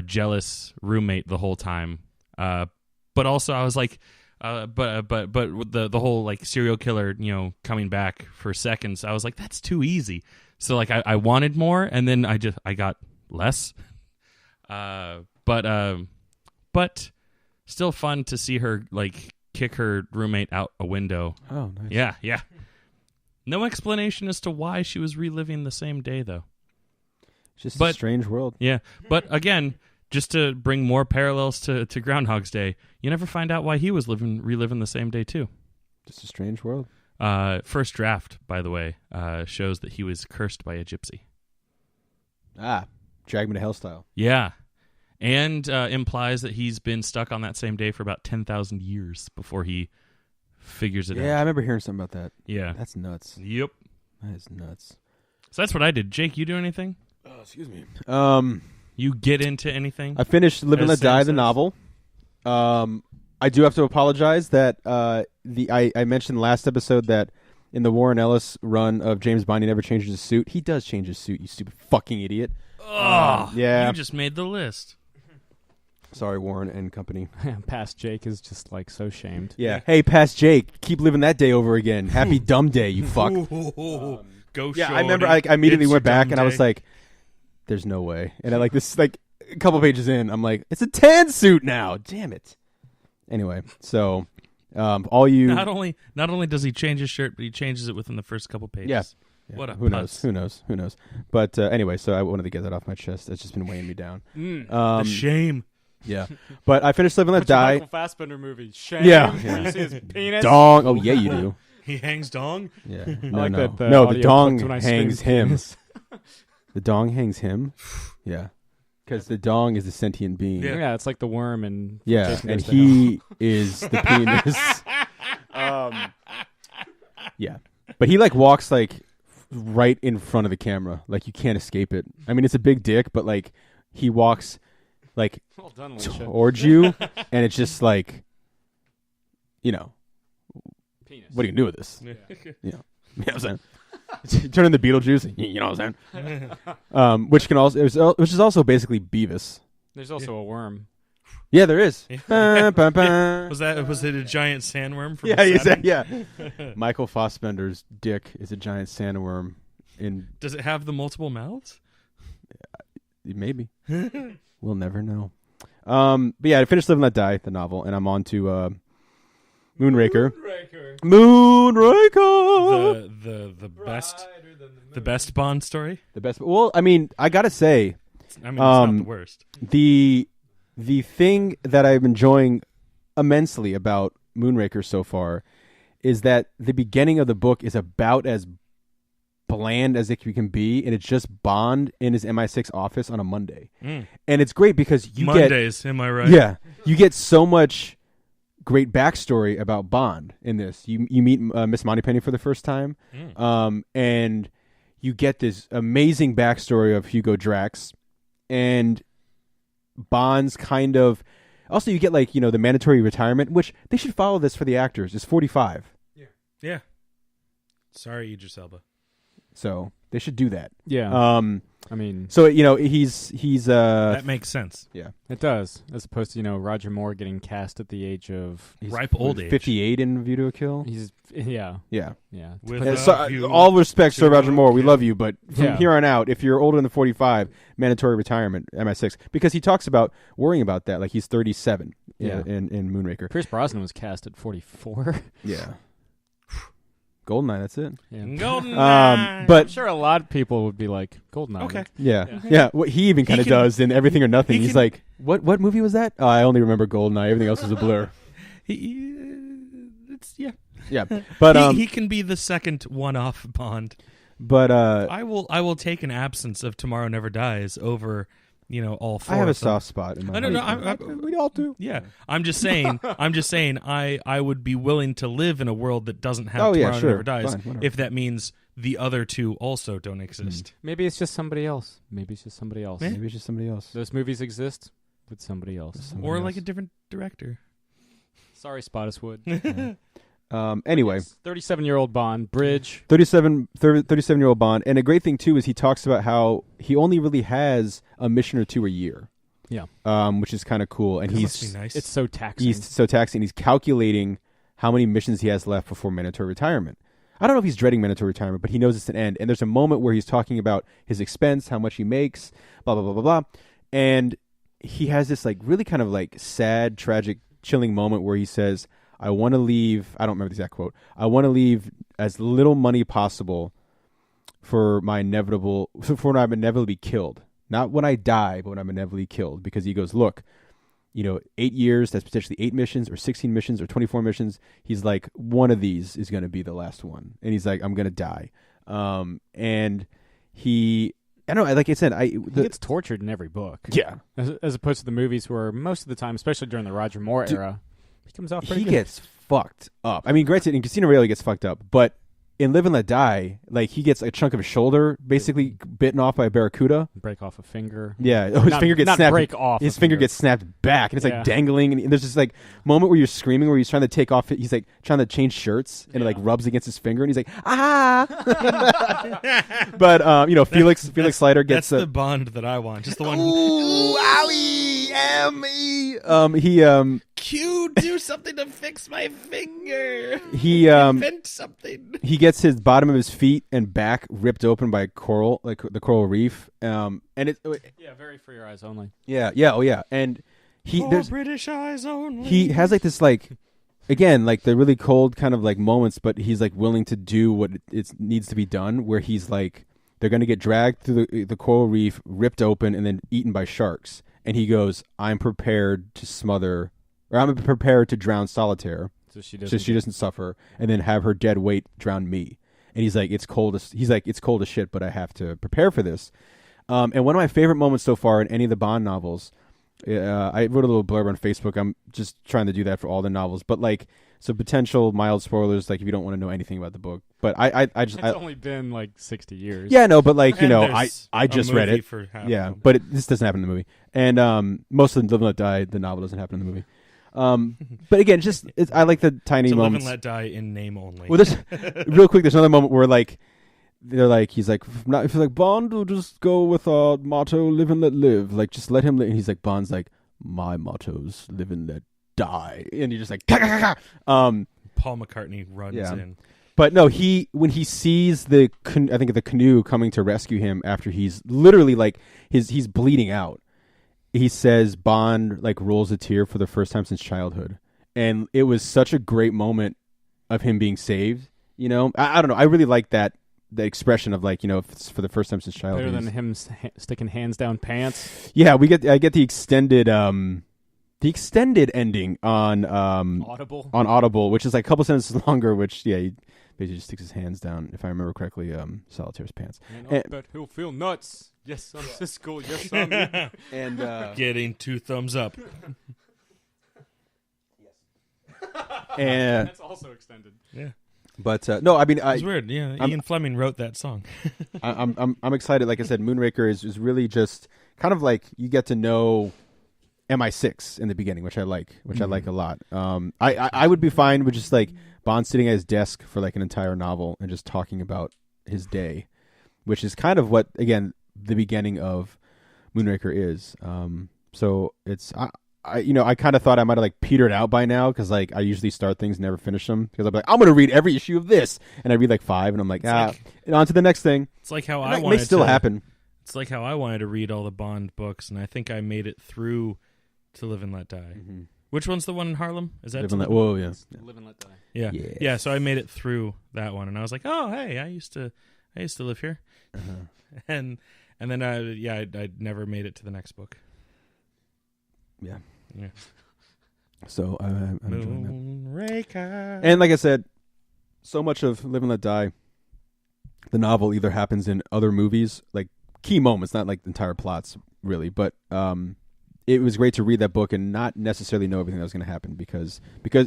jealous roommate the whole time. But also I was like, but the whole like serial killer, coming back for seconds, I was like, that's too easy. So like I wanted more, and then I got less. But still fun to see her like kick her roommate out a window. Oh, nice. Yeah. No explanation as to why she was reliving the same day, though. Just a strange world. Yeah, but again, just to bring more parallels to Groundhog's Day, you never find out why he was reliving the same day, too. Just a strange world. First draft, by the way, shows that he was cursed by a gypsy. Drag Me to Hell style. Yeah, and implies that he's been stuck on that same day for about 10,000 years before he figures it out. Yeah, I remember hearing something about that. Yeah. That's nuts. Yep. That is nuts. So that's what I did. Jake, you do anything? Oh, excuse me. You get into anything? I finished Live and Let Die, the novel. I do have to apologize that I mentioned last episode that in the Warren Ellis run of James Bond, he never changes his suit. He does change his suit, you stupid fucking idiot. Oh, yeah. You just made the list. Sorry, Warren and company. Past Jake is just like so shamed. Yeah. Hey, past Jake, keep living that day over again. Happy dumb day, you fuck. Go. Yeah, I remember. I immediately went back and I was like, "There's no way." And I a couple pages in, I'm like, "It's a tan suit now." Damn it. Anyway, so all you not only does he change his shirt, but he changes it within the first couple pages. Yeah. What a who knows? But anyway, so I wanted to get that off my chest. It's just been weighing me down. The shame. Yeah, but I finished Live and Let Die. Michael Fassbender movie. Shame. Yeah. You see his penis? Dong. Oh yeah, you do. He hangs dong. Yeah. I like that, No, the dong when I hangs scream him. penis. The dong hangs him. Yeah, because the dong is a sentient being. Yeah, it's like the worm and Jason and he is the penis. Yeah, but he walks right in front of the camera, you can't escape it. I mean, it's a big dick, but he walks well done, towards you, and it's just penis. What are you gonna do with this? Yeah. You know what I'm saying? Turn into Beetlejuice. You know what I'm saying? Which is also basically Beavis. There's also a worm. Yeah, there is. Was it a giant sandworm from Saturn? Yeah. Michael Fassbender's dick is a giant sandworm. Does it have the multiple mouths? Maybe. We'll never know. But yeah, I finished Live and Let Die, the novel, and I'm on to Moonraker. The best Bond story. The best. Well, I mean, I gotta say, it's not the worst. The thing that I'm enjoying immensely about Moonraker so far is that the beginning of the book is about as bland as it can be, and it's just Bond in his MI6 office on a Monday. And it's great because you Mondays, am I right? Yeah, you get so much great backstory about Bond in this. You meet Miss Moneypenny for the first time, and you get this amazing backstory of Hugo Drax, and Bond's kind of... Also, you get the mandatory retirement, which they should follow this for the actors. It's 45. Yeah. Sorry, Idris Elba. So they should do that. Yeah. I mean, so he's that makes sense. Yeah, it does. As opposed to Roger Moore getting cast at the age of ripe old age, 58 in View to a Kill. He's yeah. All respect, Sir Roger Moore, we love you, but from here on out, if you're older than 45, mandatory retirement, MI6, because he talks about worrying about that, like he's 37 in Moonraker. Pierce Brosnan was cast at 44. Yeah. Goldeneye, that's it. Yeah. Goldeneye. But I'm sure a lot of people would be like, Goldeneye. Okay. Yeah. What he even kind of does in Everything or Nothing. He's like, what movie was that? Oh, I only remember Goldeneye. Everything else was a blur. Yeah. But he can be the second one-off Bond. But I will take an absence of Tomorrow Never Dies over all four. I have a of them. soft spot in my heart. We all do. Yeah, I'm just saying. I would be willing to live in a world that doesn't have Tomorrow Never Dies, fine, if that means the other two also don't exist. Maybe it's just somebody else. Maybe it's just somebody else. Those movies exist with somebody else. Or like a different director. Sorry, Spottiswood. Anyway, 37-year-old Bond, Bridge. 37-year-old Bond. And a great thing, too, is he talks about how he only really has a mission or two a year. Yeah. Which is kind of cool. And Must be nice. It's so taxing. He's so taxing. He's calculating how many missions he has left before mandatory retirement. I don't know if he's dreading mandatory retirement, but he knows it's an end. And there's a moment where he's talking about his expense, how much he makes, blah, blah, blah, blah, blah. And he has this really kind of sad, tragic, chilling moment where he says, I want to leave, I don't remember the exact quote, I want to leave as little money possible for when I'm inevitably killed. Not when I die, but when I'm inevitably killed. Because he goes, look, 8 years, that's potentially 8 missions or 16 missions or 24 missions. He's like, one of these is going to be the last one. And he's like, I'm going to die. And I don't know, like I said, he gets tortured in every book. Yeah. As opposed to the movies where most of the time, especially during the Roger Moore era, he comes off pretty good. He gets fucked up. I mean, granted, in Casino Royale he gets fucked up, but in Live and Let Die, he gets a chunk of his shoulder basically bitten off by a barracuda. Break off a finger. Yeah. His finger gets snapped. Break off. His finger gets snapped back, and it's dangling. And there's this moment where you're screaming, where he's trying to take off. He's trying to change shirts, and it rubs against his finger, and he's like, ah. But Felix Leiter gets that's the Bond that I want. Just the one. Ooh, owie, me. Q, do something to fix my finger. He invent something. He gets his bottom of his feet and back ripped open by coral, like the coral reef. And it's very for your eyes only. Yeah, oh yeah. And there's British eyes only. He has this again, the really cold kind of moments, but he's willing to do what it needs to be done. Where he's they're going to get dragged through the coral reef, ripped open, and then eaten by sharks. And he goes, I'm prepared to smother. Or I'm prepared to drown Solitaire, so she doesn't suffer, and then have her dead weight drown me. And he's like, it's cold as shit, but I have to prepare for this. And one of my favorite moments so far in any of the Bond novels, I wrote a little blurb on Facebook. I'm just trying to do that for all the novels, but so potential mild spoilers, if you don't want to know anything about the book. But it's only been 60 years. Yeah, no, but I just read it. Yeah, but this doesn't happen in the movie, and most of Live and Let Die, the novel doesn't happen in the movie. But again, I like the tiny moments. Live and Let Die in name only. Well, real quick, there's another moment where he's if you're Bond will just go with our motto, live and let live. Just let him live. And he's Bond's my motto's live and let die. And you're just Paul McCartney runs in. But no, when he sees the canoe coming to rescue him after he's literally he's bleeding out. He says Bond rolls a tear for the first time since childhood, and it was such a great moment of him being saved. I don't know. I really like the expression of if it's for the first time since childhood. Better than him sticking hands down pants. Yeah, I get the extended the extended ending on Audible, which is like a couple sentences longer. Which he basically just sticks his hands down, if I remember correctly. Solitaire's pants. And I bet he'll feel nuts. Yes, I'm Siskel. Yes, I'm. And Getting 2 thumbs up. and That's also extended. Yeah. but no, I mean, It's weird. Yeah, Ian Fleming wrote that song. I'm excited. Like I said, Moonraker is really just kind of like you get to know MI6 in the beginning, which I like a lot. I would be fine with just like Bond sitting at his desk for like an entire novel and just talking about his day, which is kind of what, again, the beginning of Moonraker is. So it's I kind of thought I might have like petered out by now because like I usually start things and never finish them because I'm like, I'm gonna read every issue of this, and I read like 5 and I'm like, and on to the next thing. It's like how And I that wanted may still happen. It's like how I wanted to read all the Bond books, and I think I made it through To Live and Let Die. Mm-hmm. Which one's the one in Harlem? Is that Live To and Live Let- whoa, yeah. Live and let die. Yeah. Yes. Yeah, so I made it through that one, and I was like, oh, hey, I used to live here. And then I never made it to the next book. Yeah. Yeah. So I'm enjoying Moonraker. that. And like I said, so much of Live and Let Die, the novel either happens in other movies, like key moments, not like entire plots really, but it was great to read that book and not necessarily know everything that was going to happen because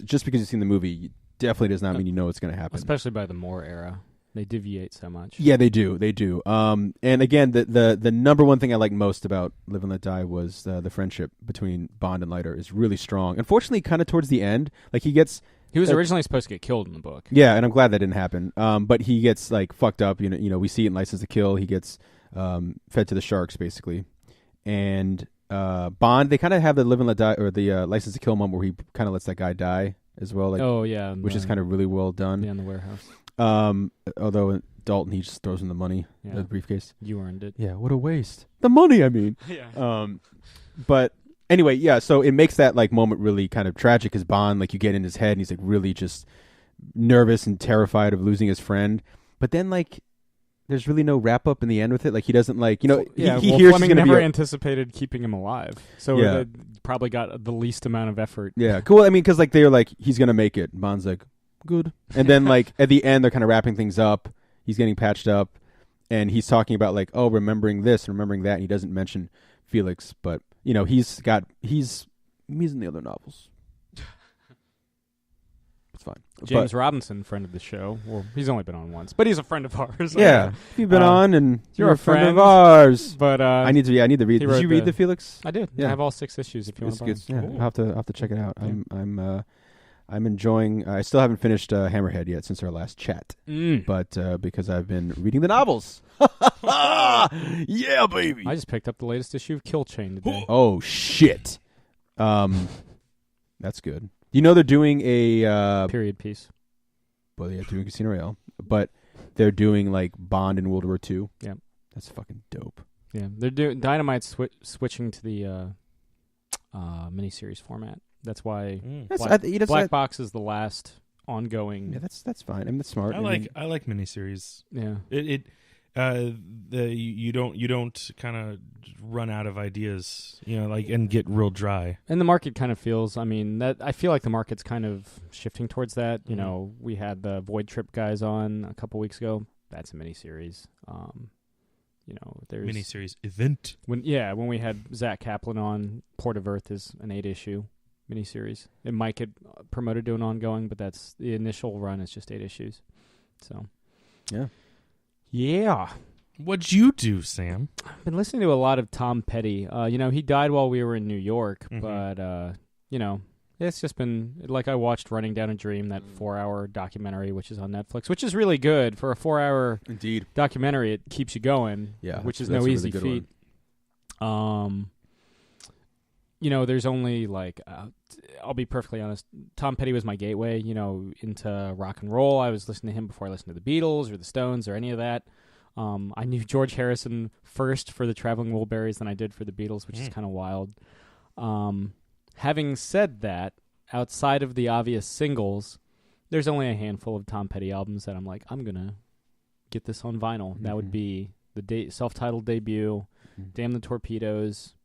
just because you've seen the movie definitely does not mean you know what's going to happen. Especially by the Moore era. They deviate so much. Yeah, they do. And again, the number one thing I like most about Live and Let Die was the friendship between Bond and Leiter is really strong. Unfortunately, kind of towards the end, like he was originally supposed to get killed in the book. Yeah, and I'm glad that didn't happen. But he gets like fucked up. You know, we see it in License to Kill. He gets fed to the sharks basically, and Bond. They kind of have the Live and Let Die or the License to Kill moment where he kind of lets that guy die as well. Like, Oh yeah, which is kind of really well done. in the warehouse. Although Dalton, he just throws in the money, Yeah. the briefcase. You earned it. Yeah, what a waste. The money, I mean. Yeah. But anyway, yeah, so it makes that like moment really kind of tragic as Bond, like you get in his head and he's like really just nervous and terrified of losing his friend. But then like there's really no wrap up in the end with it. Like he doesn't like, he hears he's Fleming going to never be anticipated keeping him alive. So Yeah. they probably got the least amount of effort. Yeah, cool. I mean, because like they're like, he's going to make it. Bond's like, good. And then like at the end, they're kind of wrapping things up. He's getting patched up. And he's talking about like, oh, remembering this and remembering that. And he doesn't mention Felix, but he's in the other novels. It's fine. James Robinson, friend of the show. Well, he's only been on once, but he's a friend of ours. Yeah, you've been on, and you're a friend of friend. ours. But I need to read. he Did you wrote read the Felix? I did. Yeah. I have all 6 issues if you want It's to buy good. them. Yeah, I'll have to check it out. Yeah. I'm enjoying. I still haven't finished Hammerhead yet since our last chat, Mm. but because I've been reading the novels. Yeah, baby. I just picked up the latest issue of Kill Chain today. Oh shit. That's good. They're doing a Period piece. well, yeah, doing Casino Royale, but they're doing like Bond in World War II. Yeah. That's fucking dope. Yeah, they're doing Dynamite's switching to the miniseries format. That's why Black Box is the last ongoing. Yeah, that's fine. I mean, that's smart. I like miniseries. Yeah. You don't kind of run out of ideas, and get real dry. And the market kind of feels, I feel like the market's kind of shifting towards that. Mm-hmm. We had the Void Trip guys on a couple weeks ago. That's a miniseries. There's Miniseries event. when we had Zach Kaplan on, Port of Earth is an 8-issue miniseries. It might get promoted to an ongoing, but that's the initial run is just 8 issues. So, yeah. What'd you do, Sam? I've been listening to a lot of Tom Petty. He died while we were in New York, Mhm. but it's just been like I watched Running Down a Dream, that 4-hour documentary, which is on Netflix, which is really good for a 4-hour Indeed. documentary. It keeps you going, Yeah, which is that's no a easy really good feat. There's only like I'll be perfectly honest. Tom Petty was my gateway, into rock and roll. I was listening to him before I listened to the Beatles or the Stones or any of that. I knew George Harrison first for the Traveling Wilburys than I did for the Beatles, which is kind of wild. Having said that, outside of the obvious singles, there's only a handful of Tom Petty albums that I'm like, I'm gonna get this on vinyl. That would be the self-titled debut, Damn the Torpedoes,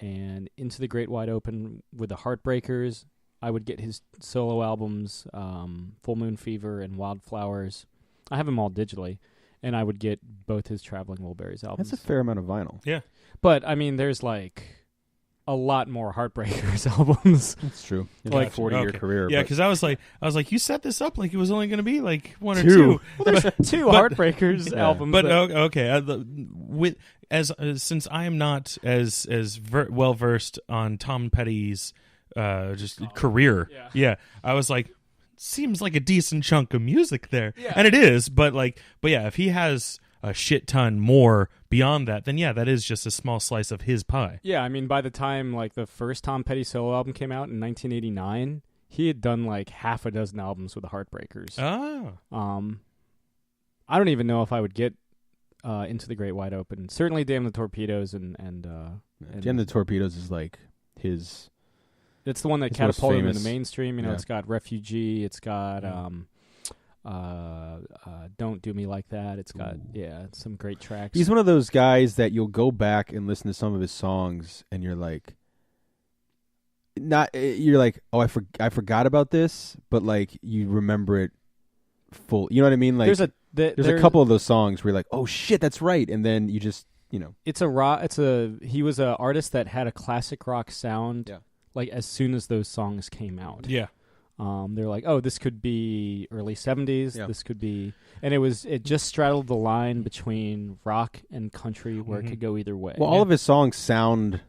and Into the Great Wide Open with the Heartbreakers. I would get his solo albums, Full Moon Fever and Wildflowers. I have them all digitally, and I would get both his Traveling Wilburys albums. That's a fair amount of vinyl. Yeah. But I mean, there's like a lot more Heartbreakers albums. That's true. Like, 40-year career. Yeah, but- because I was like, you set this up like it was only going to be like one or Two. two. Well, there's two Heartbreakers Yeah. albums. But that- okay, since I am not as well versed on Tom Petty's career, Yeah. I was like, seems like a decent chunk of music there, Yeah. and it is. But yeah, if he has a shit ton more beyond that, then yeah, that is just a small slice of his pie. Yeah, I mean, by the time like the first Tom Petty solo album came out in 1989, he had done like half a dozen albums with the Heartbreakers. I don't even know if I would get Into the Great Wide Open. Certainly, Damn the Torpedoes and Jam the Torpedoes is like his. it's the one that His most catapulted him in famous. the mainstream. You know, Yeah. it's got Refugee. It's got Don't Do Me Like That. It's got some great tracks. He's one of those guys that you'll go back and listen to some of his songs, and you're like, oh, I forgot about this, but like you remember it full. You know what I mean? Like there's a couple of those songs where you're like, oh shit, that's right, and then you just he was an artist that had a classic rock sound. Yeah. Like as soon as those songs came out. Yeah. They're like, oh, this could be early 70s. Yeah. This could be, and it just straddled the line between rock and country, where it could go either way. Well, all of his songs sound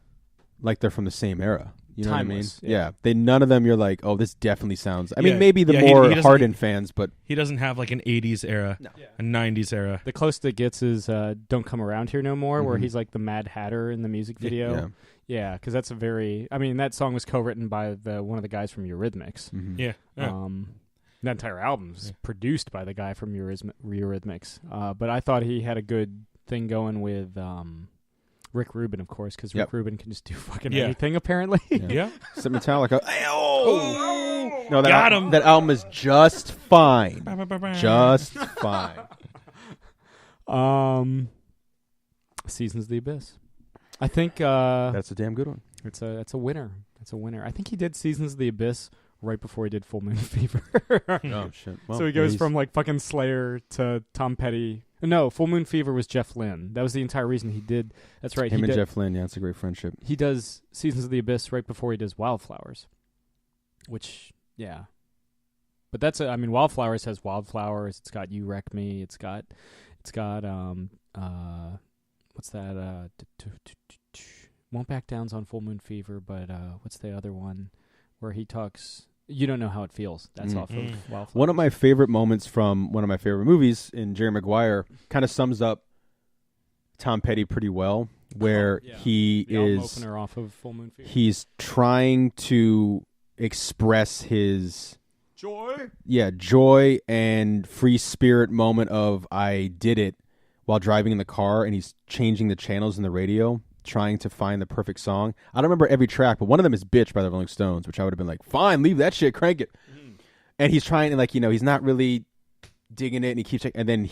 like they're from the same era. You know Timeless, what I mean? yeah. None of them you're like, oh, this definitely sounds. I mean, Yeah, maybe the yeah, he more doesn't- hardened fans, but He doesn't have like an 80s era, a 90s era. The closest it gets is "Don't Come Around Here No More," where he's like the Mad Hatter in the music video. Yeah, because that's that song was co-written by one of the guys from Eurythmics. Yeah. That entire album's produced by the guy from Eurythmics. But I thought he had a good thing going with Rick Rubin, of course, because Rick Rubin can just do fucking anything, apparently. Yeah. some Metallica. Oh! No, Got him. That album is just fine. Just fine. Seasons of the Abyss. I think That's a damn good one. it's a winner. It's a winner. I think he did Seasons of the Abyss right before he did Full Moon Fever. Oh shit! Well, So he goes from like fucking Slayer to Tom Petty. No, Full Moon Fever was Jeff Lynne. That was the entire reason he did. That's right. him and Jeff Lynne. Yeah, it's a great friendship. He does Seasons of the Abyss right before he does Wildflowers, which but that's Wildflowers has Wildflowers. It's got You Wreck Me. It's got what's that? Won't Back Down's on Full Moon Fever, but what's the other one where he talks? You Don't Know How It Feels. That's off of Wildflowers. One of my favorite moments from one of my favorite movies in Jerry Maguire kind of sums up Tom Petty pretty well, where he the album is opener off of Full Moon Fever. he's trying to express his joy and free spirit moment of I did it while driving in the car, and he's changing the channels in the radio, trying to find the perfect song. I don't remember every track, but one of them is Bitch by the Rolling Stones, which I would have been like, fine, leave that shit, crank it. And he's trying to, like, he's not really digging it, and he keeps and then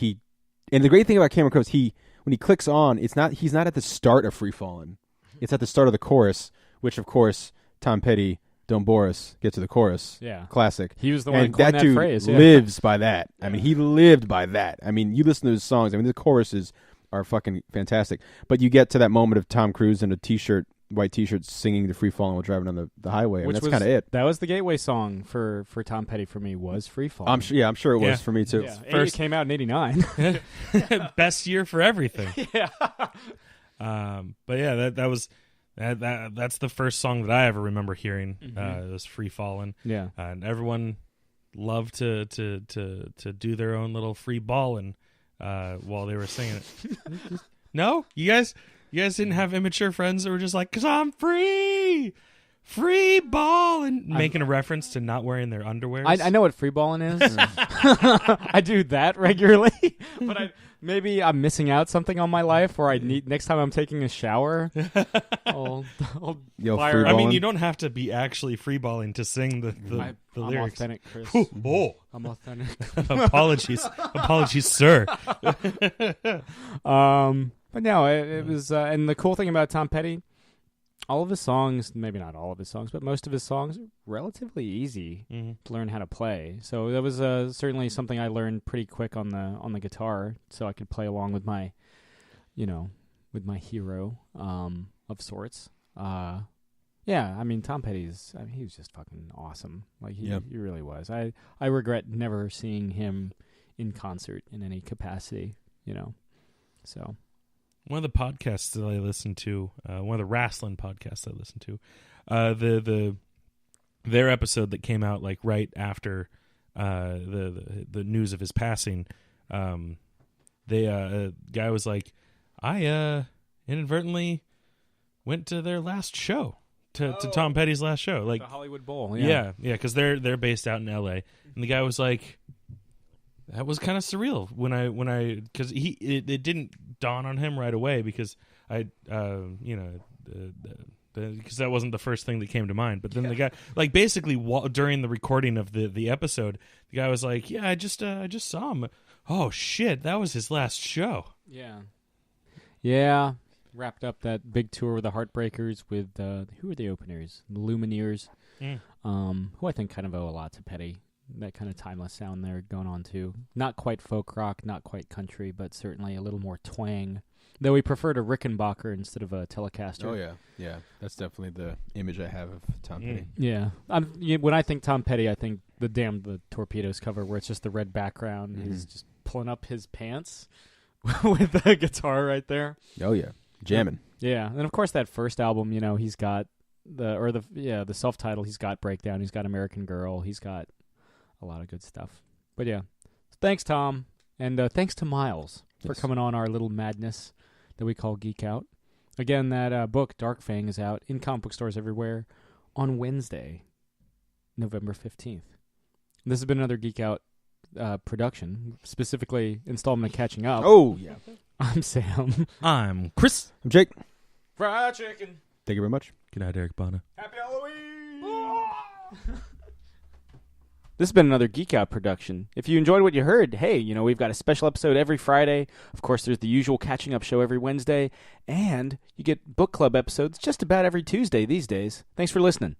and the great thing about Cameron Crowe is when he clicks on, he's not at the start of Free Fallin'. It's at the start of the chorus, which of course Tom Petty, Don't Bore Us, get to the chorus. Yeah. Classic. He was the one and that coined that dude phrase. Yeah. lives by that. I mean, he lived by that. I mean, you listen to his songs. I mean, the choruses are fucking fantastic. But you get to that moment of Tom Cruise in a white t-shirt, singing the Free Fallin' while driving on the highway. I mean, that's kind of it. That was the gateway song for Tom Petty for me, was Free Fallin'. I'm sure it was Yeah. for me too. Yeah. First- It came out in 89. Best year for everything. Yeah. But yeah, that's the first song that I ever remember hearing. It was Free Fallin'. Yeah. And everyone loved to do their own little free ballin' while they were singing it. No, you guys didn't have immature friends that were just like, 'cause I'm free ballin', making a reference to not wearing their underwear. I know what free balling is. I do that regularly, but maybe I'm missing out something on my life, or I need next time I'm taking a shower. I'll Yo, fire. free I mean, ballin'. you don't have to be actually free balling to sing the I'm lyrics. authentic, Chris. Oh, I'm authentic. apologies, sir. But no, it was, and the cool thing about Tom Petty, all of his songs, maybe not all of his songs, but most of his songs are relatively easy to learn how to play. So that was certainly something I learned pretty quick on the guitar, so I could play along with my, with my hero of sorts. Yeah, I mean, Tom Petty he was just fucking awesome. Like he really was. I regret never seeing him in concert in any capacity. So. One of the podcasts that I listen to, one of the wrestling podcasts I listen to, their episode that came out like right after the news of his passing, a guy was like, I inadvertently went to their last show, to Tom Petty's last show, like the Hollywood Bowl. Yeah, because they're based out in L.A. And the guy was like, that was kind of surreal because it didn't dawn on him right away because because that wasn't the first thing that came to mind. But then the guy, like, basically during the recording of the episode, the guy was like, "Yeah, I just saw him. Oh shit, that was his last show." Yeah. Wrapped up that big tour with the Heartbreakers with who were the openers? The Lumineers, who I think kind of owe a lot to Petty. That kind of timeless sound they're going on to. Not quite folk rock, not quite country, but certainly a little more twang. Though we preferred a Rickenbacker instead of a Telecaster. Oh, yeah. That's definitely the image I have of Tom Petty. Yeah. When I think Tom Petty, I think the Torpedoes cover where it's just the red background. He's just pulling up his pants with the guitar right there. Oh, yeah. Jamming. Yeah. And, of course, that first album, he's got the self-titled, he's got Breakdown, he's got American Girl, he's got a lot of good stuff. But yeah, thanks, Tom. And thanks to Miles for coming on our little madness that we call Geek Out. Again, that book, Dark Fang, is out in comic book stores everywhere on Wednesday, November 15th. This has been another Geek Out production, specifically installment of Catching Up. Oh, yeah. I'm Sam. I'm Chris. I'm Jake. Fried chicken. Thank you very much. Good night, Eric Bana. Happy Halloween! This has been another Geek Out production. If you enjoyed what you heard, hey, we've got a special episode every Friday. Of course, there's the usual Catching Up show every Wednesday. And you get book club episodes just about every Tuesday these days. Thanks for listening.